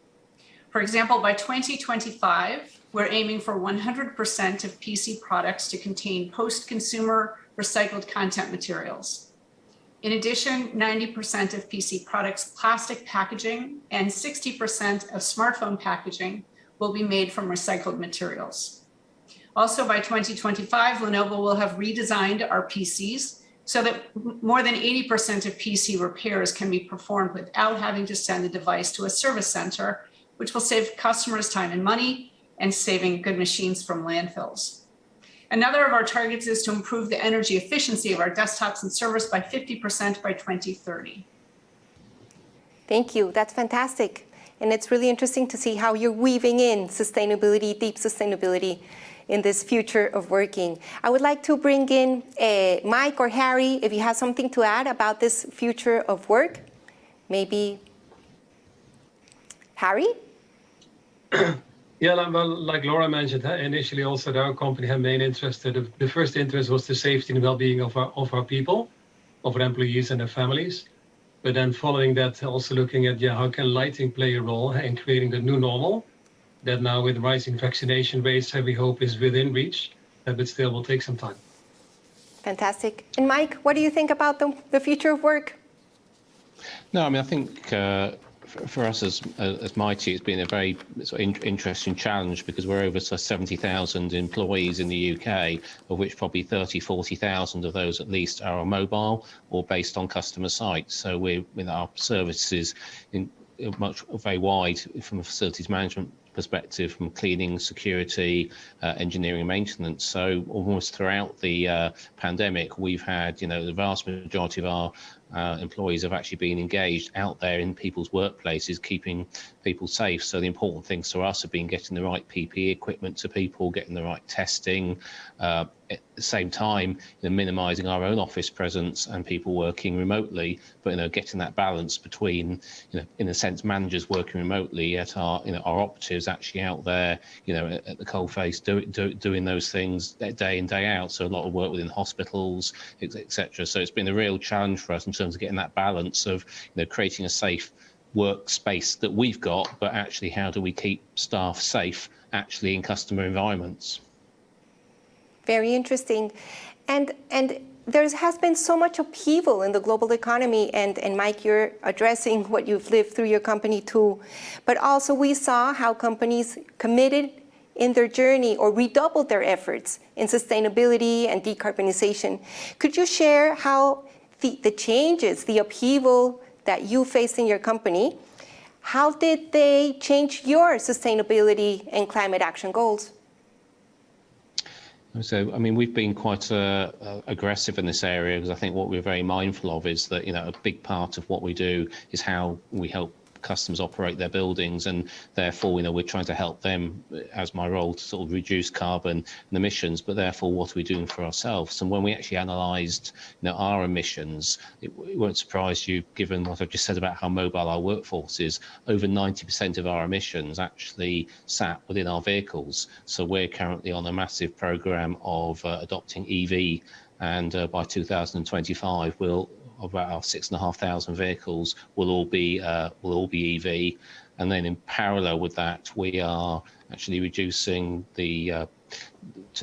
For example, by 2025, we're aiming for 100% of PC products to contain post-consumer recycled content materials. In addition, 90% of PC products' plastic packaging and 60% of smartphone packaging will be made from recycled materials. Also, by 2025, Lenovo will have redesigned our PCs so that more than 80% of PC repairs can be performed without having to send the device to a service center, which will save customers time and money and saving good machines from landfills. Another of our targets is to improve the energy efficiency of our desktops and servers by 50% by 2030. Thank you. That's fantastic. And it's really interesting to see how you're weaving in sustainability, deep sustainability, in this future of working. I would like to bring in Mike or Harry, if you have something to add about this future of work. Maybe Harry? Yeah, well, like Laura mentioned, initially also our company had main interest. The first interest was the safety and well-being of our people, of our employees and their families. But then following that, also looking at how can lighting play a role in creating the new normal that now with rising vaccination rates, we hope is within reach, but still will take some time. Fantastic. And Mike, what do you think about the future of work? No, I mean, I think for us as Mighty, it's been a very sort of interesting challenge because we're over 70,000 employees in the UK, of which probably 40,000 of those at least are on mobile or based on customer sites. So we're with our services in very wide from a facilities management perspective, from cleaning, security, engineering and maintenance. So almost throughout the pandemic, we've had, the vast majority of our employees have actually been engaged out there in people's workplaces, keeping people safe. So the important things to us have been getting the right PPE equipment to people, getting the right testing, at the same time, minimising our own office presence and people working remotely, but getting that balance between, in a sense, managers working remotely, yet our operatives actually out there, at the coalface doing those things day in, day out. So a lot of work within hospitals, etc. So it's been a real challenge for us in terms of getting that balance of, creating a safe workspace that we've got, but actually how do we keep staff safe actually in customer environments? Very interesting. And there has been so much upheaval in the global economy, and Mike, you're addressing what you've lived through your company too. But also we saw how companies committed in their journey or redoubled their efforts in sustainability and decarbonization. Could you share how the changes, the upheaval that you faced in your company, how did they change your sustainability and climate action goals? So, we've been quite aggressive in this area because I think what we're very mindful of is that, a big part of what we do is how we help customers operate their buildings, and therefore, we're trying to help them, as my role, to sort of reduce carbon and emissions, but therefore, what are we doing for ourselves? And when we actually analysed, our emissions, it won't surprise you, given what I've just said about how mobile our workforce is, over 90% of our emissions actually sat within our vehicles. So we're currently on a massive programme of adopting EV, and by 2025, about our 6,500 vehicles will all be EV, and then in parallel with that, we are actually reducing to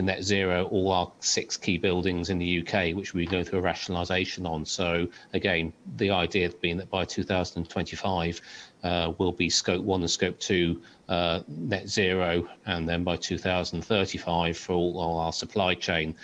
net zero all our 6 key buildings in the UK, which we go through a rationalisation on. So again, the idea being that by 2025 will be Scope 1 and Scope 2 net zero, and then by 2035 for all our supply chain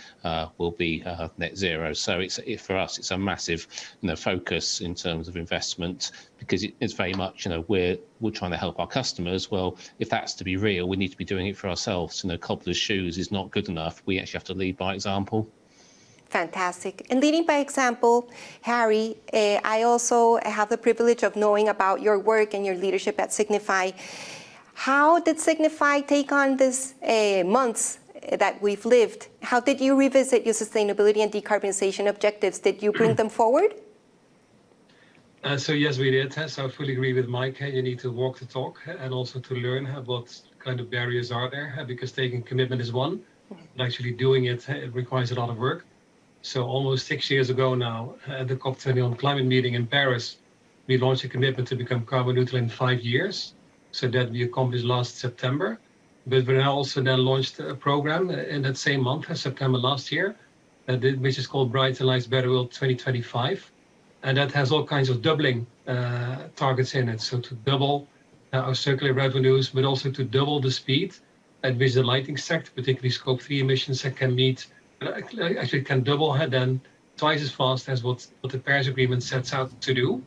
will be net zero. So for us, it's a massive focus in terms of investment, because it's very much we're trying to help our customers. Well, if that's to be real, we need to be doing it for ourselves. Cobbler's shoes is not good enough. We actually have to lead by example. Fantastic. And leading by example, Harry, I also have the privilege of knowing about your work and your leadership at Signify. How did Signify take on this months that we've lived? How did you revisit your sustainability and decarbonization objectives? Did you bring them forward? So yes, we did. So I fully agree with Mike. You need to walk the talk and also to learn what kind of barriers are there, because taking commitment is one, but actually doing it requires a lot of work. So almost 6 years ago now, at the COP21 climate meeting in Paris, we launched a commitment to become carbon neutral in 5 years. So that we accomplished last September. But we also then launched a program in that same month, September last year, which is called Brighter Lives, Better World 2025. And that has all kinds of doubling targets in it. So to double our circular revenues, but also to double the speed at which the lighting sector, particularly Scope 3 emissions, can meet, actually can double then twice as fast as what the Paris Agreement sets out to do.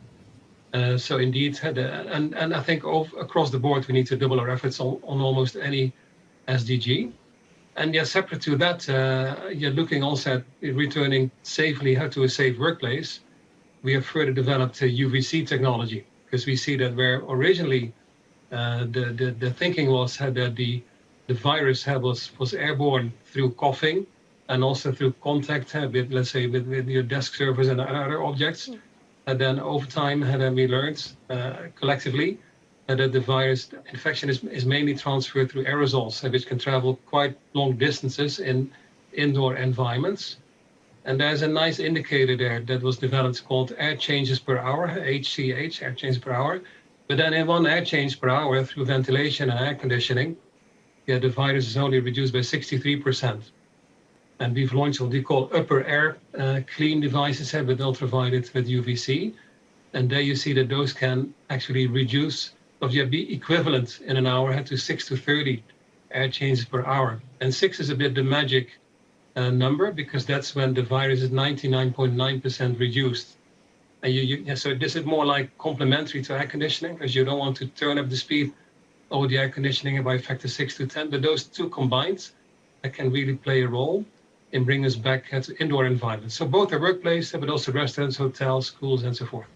So indeed, and I think across the board, we need to double our efforts on almost any SDG. And yet, separate to that, you're looking also at returning safely to a safe workplace. We have further developed UVC technology, because we see that where originally the thinking was that the virus was airborne through coughing and also through contact with, let's say, with your desk servers and other objects. And then over time, we learned collectively that the virus infection is mainly transferred through aerosols, which can travel quite long distances in indoor environments. And there's a nice indicator there that was developed called air changes per hour, HCH, air changes per hour. But then in 1 air change per hour through ventilation and air conditioning, the virus is only reduced by 63%. And we've launched what we call upper air clean devices with ultraviolet with UVC. And there you see that those can actually reduce, or be equivalent in an hour to 6 to 30 air changes per hour. And 6 is a bit the magic number, because that's when the virus is 99.9% reduced. And so this is more like complementary to air conditioning, because you don't want to turn up the speed of the air conditioning by a factor 6 to 10. But those two combined can really play a role in bringing us back to indoor environments. So both the workplace, but also restaurants, hotels, schools, and so forth.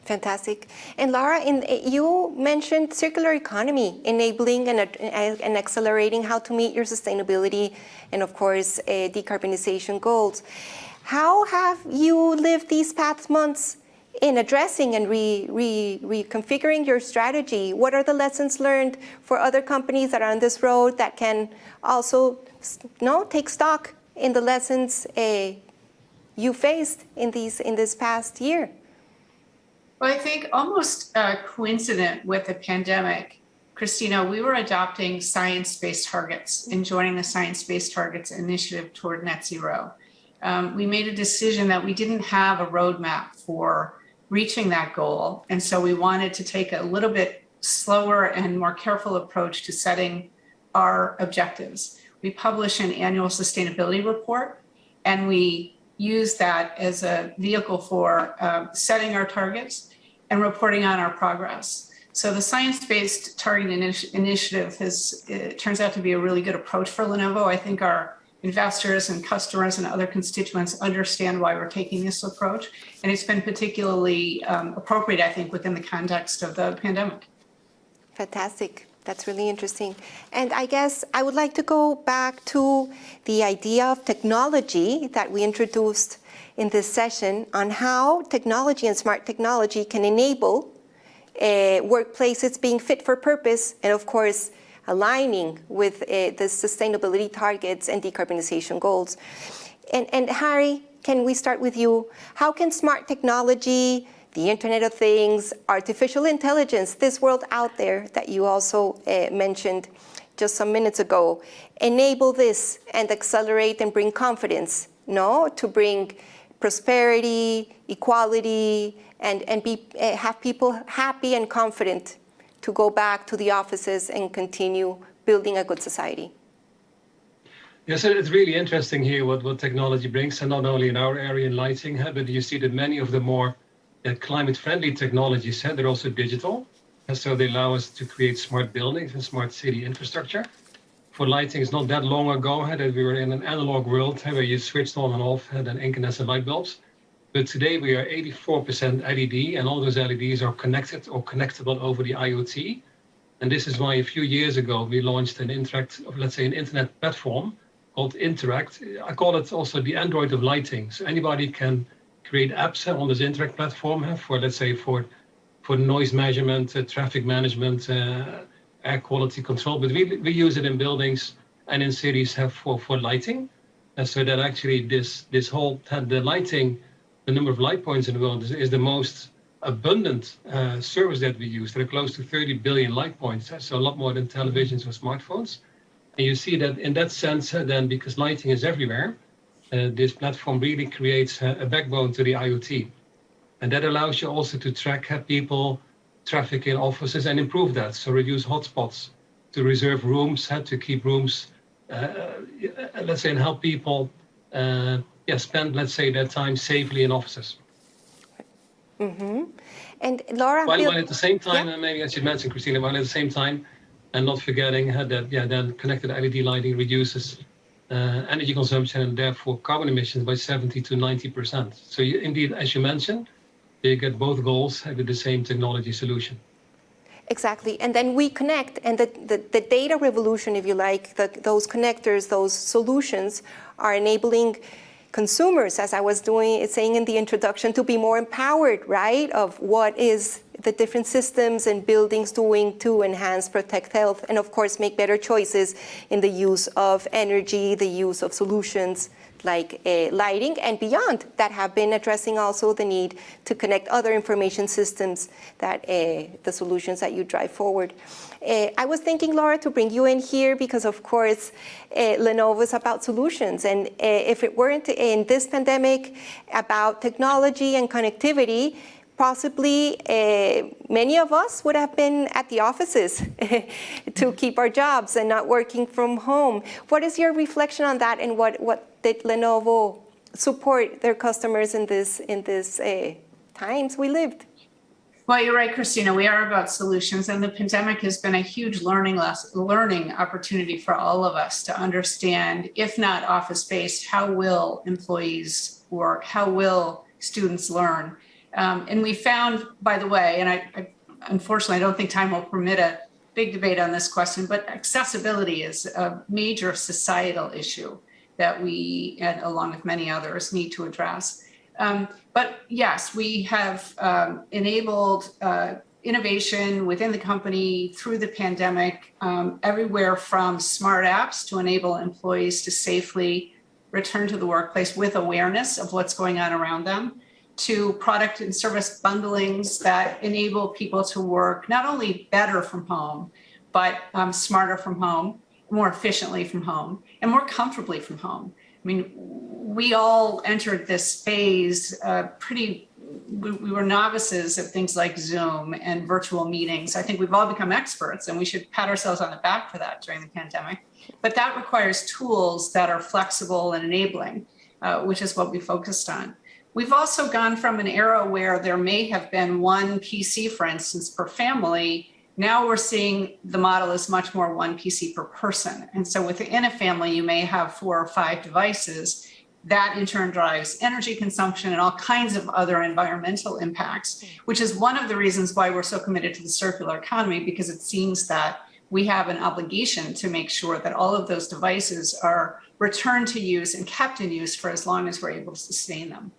Fantastic. And Laura, you mentioned circular economy, enabling and accelerating how to meet your sustainability and, of course, decarbonization goals. How have you lived these past months in addressing and reconfiguring your strategy? What are the lessons learned for other companies that are on this road that can also take stock in the lessons you faced in this past year? Well, I think almost coincident with the pandemic, Christina, we were adopting science-based targets and joining the Science-Based Targets Initiative toward net zero. We made a decision that we didn't have a roadmap for reaching that goal. And so we wanted to take a little bit slower and more careful approach to setting our objectives. We publish an annual sustainability report, and we use that as a vehicle for setting our targets and reporting on our progress. So the Science-Based Target Initiative turns out to be a really good approach for Lenovo. I think our investors and customers and other constituents understand why we're taking this approach. And it's been particularly appropriate, I think, within the context of the pandemic. Fantastic. That's really interesting. And I guess I would like to go back to the idea of technology that we introduced in this session on how technology and smart technology can enable workplaces being fit for purpose and, of course, aligning with the sustainability targets and decarbonization goals. And Harry, can we start with you? How can smart technology, the Internet of Things, artificial intelligence, this world out there that you also mentioned just some minutes ago, enable this and accelerate and bring confidence, to bring prosperity, equality, and have people happy and confident to go back to the offices and continue building a good society? Yes, it's really interesting here what technology brings, and not only in our area in lighting, but you see that many of the more climate-friendly technologies, they're also digital, and so they allow us to create smart buildings and smart city infrastructure. For lighting, it's not that long ago that we were in an analog world where you switched on and off and incandescent light bulbs. But today we are 84% LED, and all those LEDs are connected or connectable over the IoT. And this is why a few years ago we launched an internet platform called Interact. I call it also the Android of lighting. So anybody can create apps on this Interact platform for noise measurement, traffic management, air quality control. But we use it in buildings and in cities for lighting. And so that actually this whole the lighting, the number of light points in the world is the most abundant service that we use. There are close to 30 billion light points, so a lot more than televisions or smartphones. And you see that in that sense, then because lighting is everywhere, this platform really creates a backbone to the IoT. And that allows you also to track people, traffic in offices, and improve that. So reduce hotspots, to reserve rooms, to keep rooms, and help people spend, their time safely in offices. Mm-hmm. And Laura, while at the same time, maybe I should mention, Christina, while at the same time, and not forgetting that then connected LED lighting reduces energy consumption and therefore carbon emissions by 70 to 90%. So indeed, as you mentioned, you get both goals with the same technology solution. Exactly. And then we connect, and the data revolution, if you like, those connectors, those solutions are enabling consumers, as I was saying in the introduction, to be more empowered, right, of what is the different systems and buildings doing to enhance, protect health, and of course make better choices in the use of energy, the use of solutions like lighting and beyond that have been addressing also the need to connect other information systems that the solutions that you drive forward. I was thinking, Laura, to bring you in here because, of course, Lenovo is about solutions. And if it weren't in this pandemic about technology and connectivity, possibly many of us would have been at the offices to keep our jobs and not working from home. What is your reflection on that, and what did Lenovo support their customers in this times we lived? Well, you're right, Christina. We are about solutions, and the pandemic has been a huge learning opportunity for all of us to understand, if not office-based, how will employees work? How will students learn? And we found, by the way, and I unfortunately, I don't think time will permit a big debate on this question, but accessibility is a major societal issue that we, and along with many others, need to address. But yes, we have enabled innovation within the company through the pandemic, everywhere from smart apps to enable employees to safely return to the workplace with awareness of what's going on around them, to product and service bundlings that enable people to work not only better from home, but smarter from home, more efficiently from home, and more comfortably from home. I mean, we all entered this phase we were novices at things like Zoom and virtual meetings. I think we've all become experts, and we should pat ourselves on the back for that during the pandemic. But that requires tools that are flexible and enabling, which is what we focused on. We've also gone from an era where there may have been one PC, for instance, per family. Now we're seeing the model is much more one PC per person. And so within a family, you may have 4 or 5 devices. That in turn drives energy consumption and all kinds of other environmental impacts, which is one of the reasons why we're so committed to the circular economy, because it seems that we have an obligation to make sure that all of those devices are returned to use and kept in use for as long as we're able to sustain them.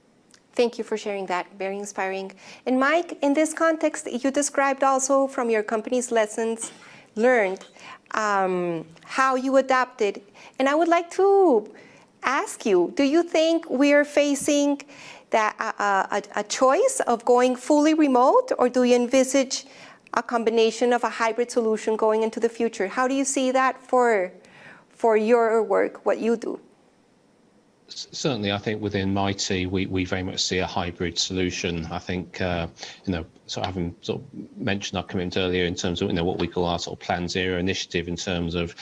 Thank you for sharing that. Very inspiring. And Mike, in this context, you described also from your company's lessons learned how you adapted. And I would like to ask you, do you think we're facing a choice of going fully remote, or do you envisage a combination of a hybrid solution going into the future? How do you see that for your work, what you do? Certainly, I think within my team, we very much see a hybrid solution. I think, so having sort of mentioned our commitment earlier in terms of, what we call our sort of Plan Zero initiative in terms of,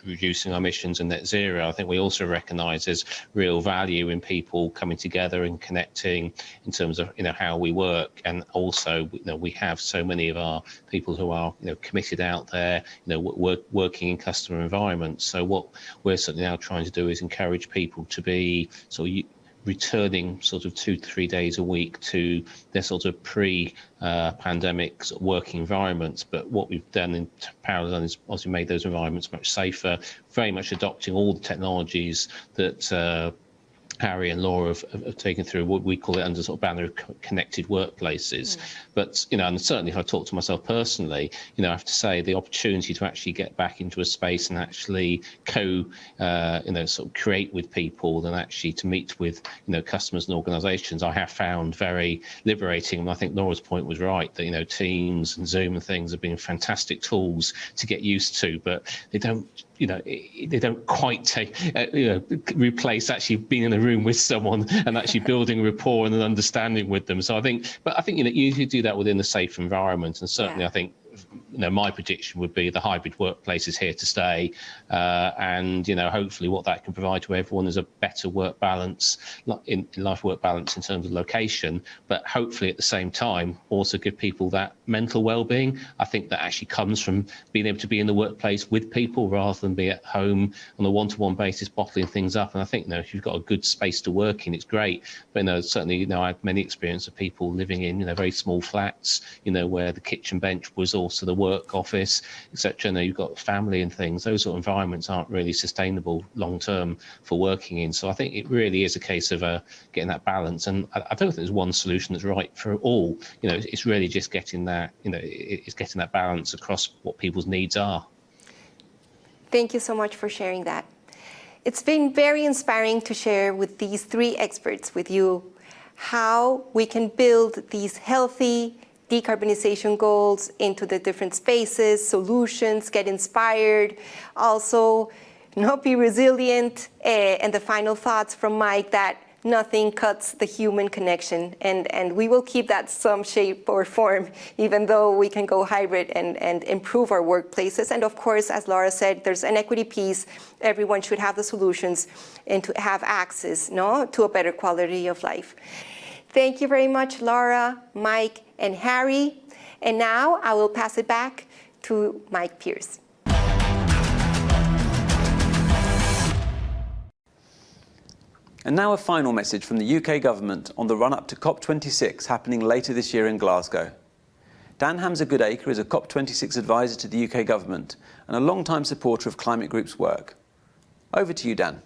reducing our emissions and net zero. I think we also recognise there's real value in people coming together and connecting in terms of, how we work. And also, we have so many of our people who are, committed out there, working in customer environments. So what we're certainly now trying to do is encourage people to be sort of returning sort of 2 to 3 days a week to their sort of pre-pandemic working environments. But what we've done in parallel is obviously made those environments much safer, very much adopting all the technologies that Harry and Laura have taken through what we call it under sort of banner of connected workplaces. But, and certainly if I talk to myself personally, I have to say the opportunity to actually get back into a space and actually sort of create with people and actually to meet with, customers and organizations, I have found very liberating. And I think Laura's point was right that, Teams and Zoom and things have been fantastic tools to get used to, but they don't quite replace actually being in a room with someone and actually building rapport and an understanding with them. So I think you do that within a safe environment, and certainly I think my prediction would be the hybrid workplace is here to stay, and hopefully what that can provide to everyone is a better work balance, life work balance in terms of location, but hopefully at the same time also give people that mental well-being. I think that actually comes from being able to be in the workplace with people rather than be at home on a one-to-one basis bottling things up. And I think if you've got a good space to work in, it's great. But certainly I had many experience of people living in very small flats, where the kitchen bench was also the work office, etc. You've got family and things. Those sort of environments aren't really sustainable long term for working in. So I think it really is a case of getting that balance. And I don't think there's one solution that's right for all. It's really just getting that. It's getting that balance across what people's needs are. Thank you so much for sharing that. It's been very inspiring to share with these 3 experts with you how we can build these healthy decarbonization goals into the different spaces, solutions, get inspired, also be resilient. And the final thoughts from Mike that nothing cuts the human connection. And we will keep that some shape or form, even though we can go hybrid and improve our workplaces. And of course, as Laura said, there's an equity piece. Everyone should have the solutions and to have access, to a better quality of life. Thank you very much, Laura, Mike, and Harry. And now I will pass it back to Mike Pierce. And now a final message from the UK government on the run-up to COP26 happening later this year in Glasgow. Dan Hamza-Goodacre is a COP26 advisor to the UK government and a long-time supporter of Climate Group's work. Over to you, Dan.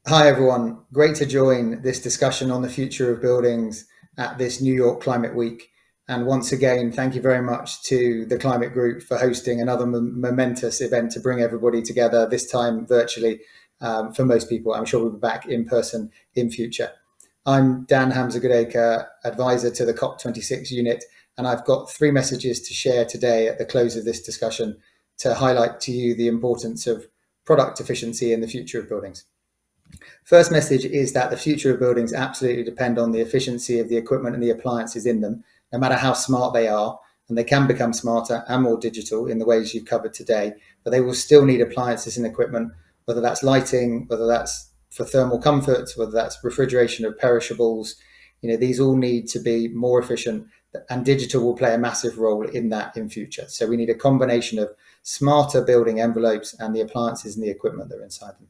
Hi everyone, great to join this discussion on the future of buildings at this New York Climate Week. And once again, thank you very much to the Climate Group for hosting another momentous event to bring everybody together, this time virtually for most people. I'm sure we'll be back in person in future. I'm Dan Hamza-Goodacre, advisor to the COP26 unit, and I've got 3 messages to share today at the close of this discussion to highlight to you the importance of product efficiency in the future of buildings. First message is that the future of buildings absolutely depend on the efficiency of the equipment and the appliances in them, no matter how smart they are, and they can become smarter and more digital in the ways you've covered today, but they will still need appliances and equipment, whether that's lighting, whether that's for thermal comfort, whether that's refrigeration of perishables. These all need to be more efficient, and digital will play a massive role in that in future. So we need a combination of smarter building envelopes and the appliances and the equipment that are inside them.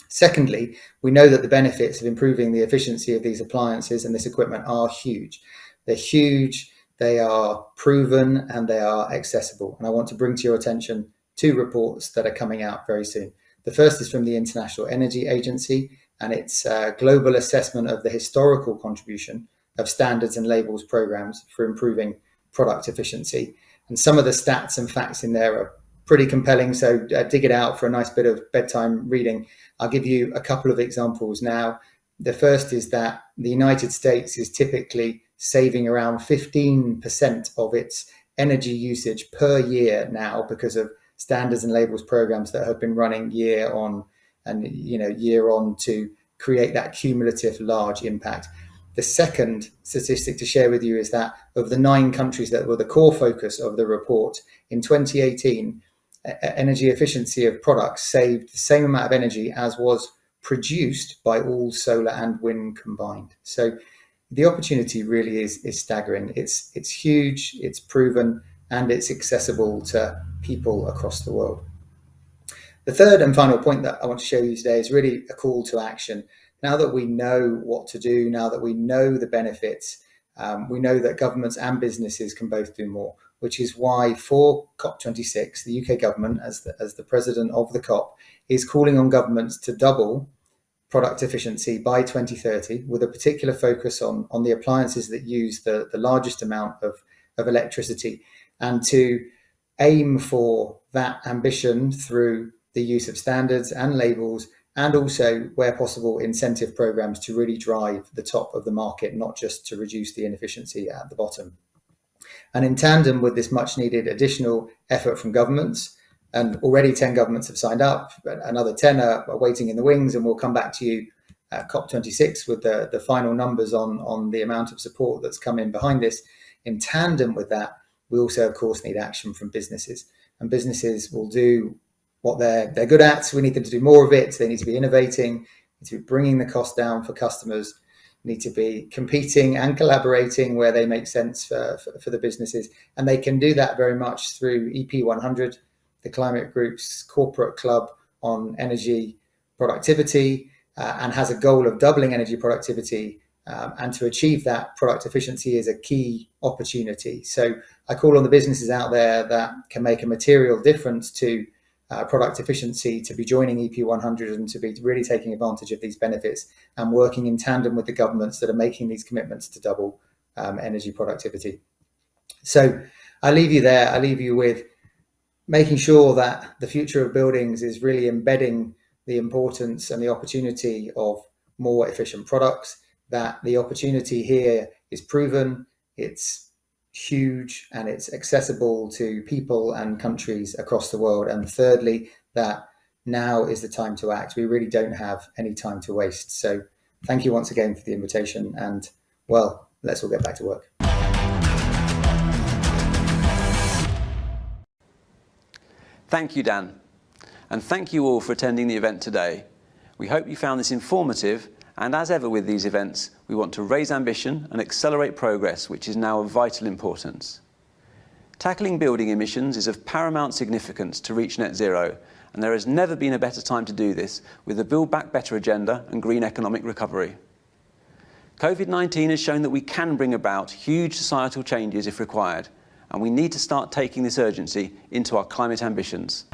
Secondly, we know that the benefits of improving the efficiency of these appliances and this equipment are huge. They're huge, they are proven, and they are accessible. And I want to bring to your attention 2 reports that are coming out very soon. The first is from the International Energy Agency, and it's a global assessment of the historical contribution of standards and labels programs for improving product efficiency. And some of the stats and facts in there are pretty compelling, so dig it out for a nice bit of bedtime reading. I'll give you a couple of examples now. The first is that the United States is typically saving around 15% of its energy usage per year now because of standards and labels programs that have been running year on to create that cumulative large impact. The second statistic to share with you is that of the 9 countries that were the core focus of the report, in 2018, energy efficiency of products saved the same amount of energy as was produced by all solar and wind combined. So the opportunity really is staggering. It's huge, it's proven, and it's accessible to people across the world. The third and final point that I want to show you today is really a call to action. Now that we know what to do, now that we know the benefits, we know that governments and businesses can both do more, which is why for COP26, the UK government, as the president of the COP, is calling on governments to double product efficiency by 2030, with a particular focus on the appliances that use the largest amount of electricity, and to aim for that ambition through the use of standards and labels, and also, where possible, incentive programs to really drive the top of the market, not just to reduce the inefficiency at the bottom. And in tandem with this much needed additional effort from governments, and already 10 governments have signed up, but another 10 are waiting in the wings, and we'll come back to you at COP26 with the final numbers on the amount of support that's come in behind this. In tandem with that, we also, of course, need action from businesses, and businesses will do what they're good at. So we need them to do more of it. They need to be innovating, need to be bringing the cost down for customers, need to be competing and collaborating where they make sense for the businesses. And they can do that very much through EP100, the Climate Group's corporate club on energy productivity, and has a goal of doubling energy productivity. And to achieve that, product efficiency is a key opportunity. So I call on the businesses out there that can make a material difference to product efficiency to be joining EP100 and to be really taking advantage of these benefits and working in tandem with the governments that are making these commitments to double energy productivity. So I leave you there. I leave you with making sure that the future of buildings is really embedding the importance and the opportunity of more efficient products, that the opportunity here is proven, it's huge, and it's accessible to people and countries across the world. And thirdly, that now is the time to act. We really don't have any time to waste. So thank you once again for the invitation, and well, let's all get back to work. Thank you, Dan. And thank you all for attending the event today. We hope you found this informative, and as ever with these events, we want to raise ambition and accelerate progress, which is now of vital importance. Tackling building emissions is of paramount significance to reach net zero, and there has never been a better time to do this with the Build Back Better agenda and green economic recovery. COVID-19 has shown that we can bring about huge societal changes if required, and we need to start taking this urgency into our climate ambitions.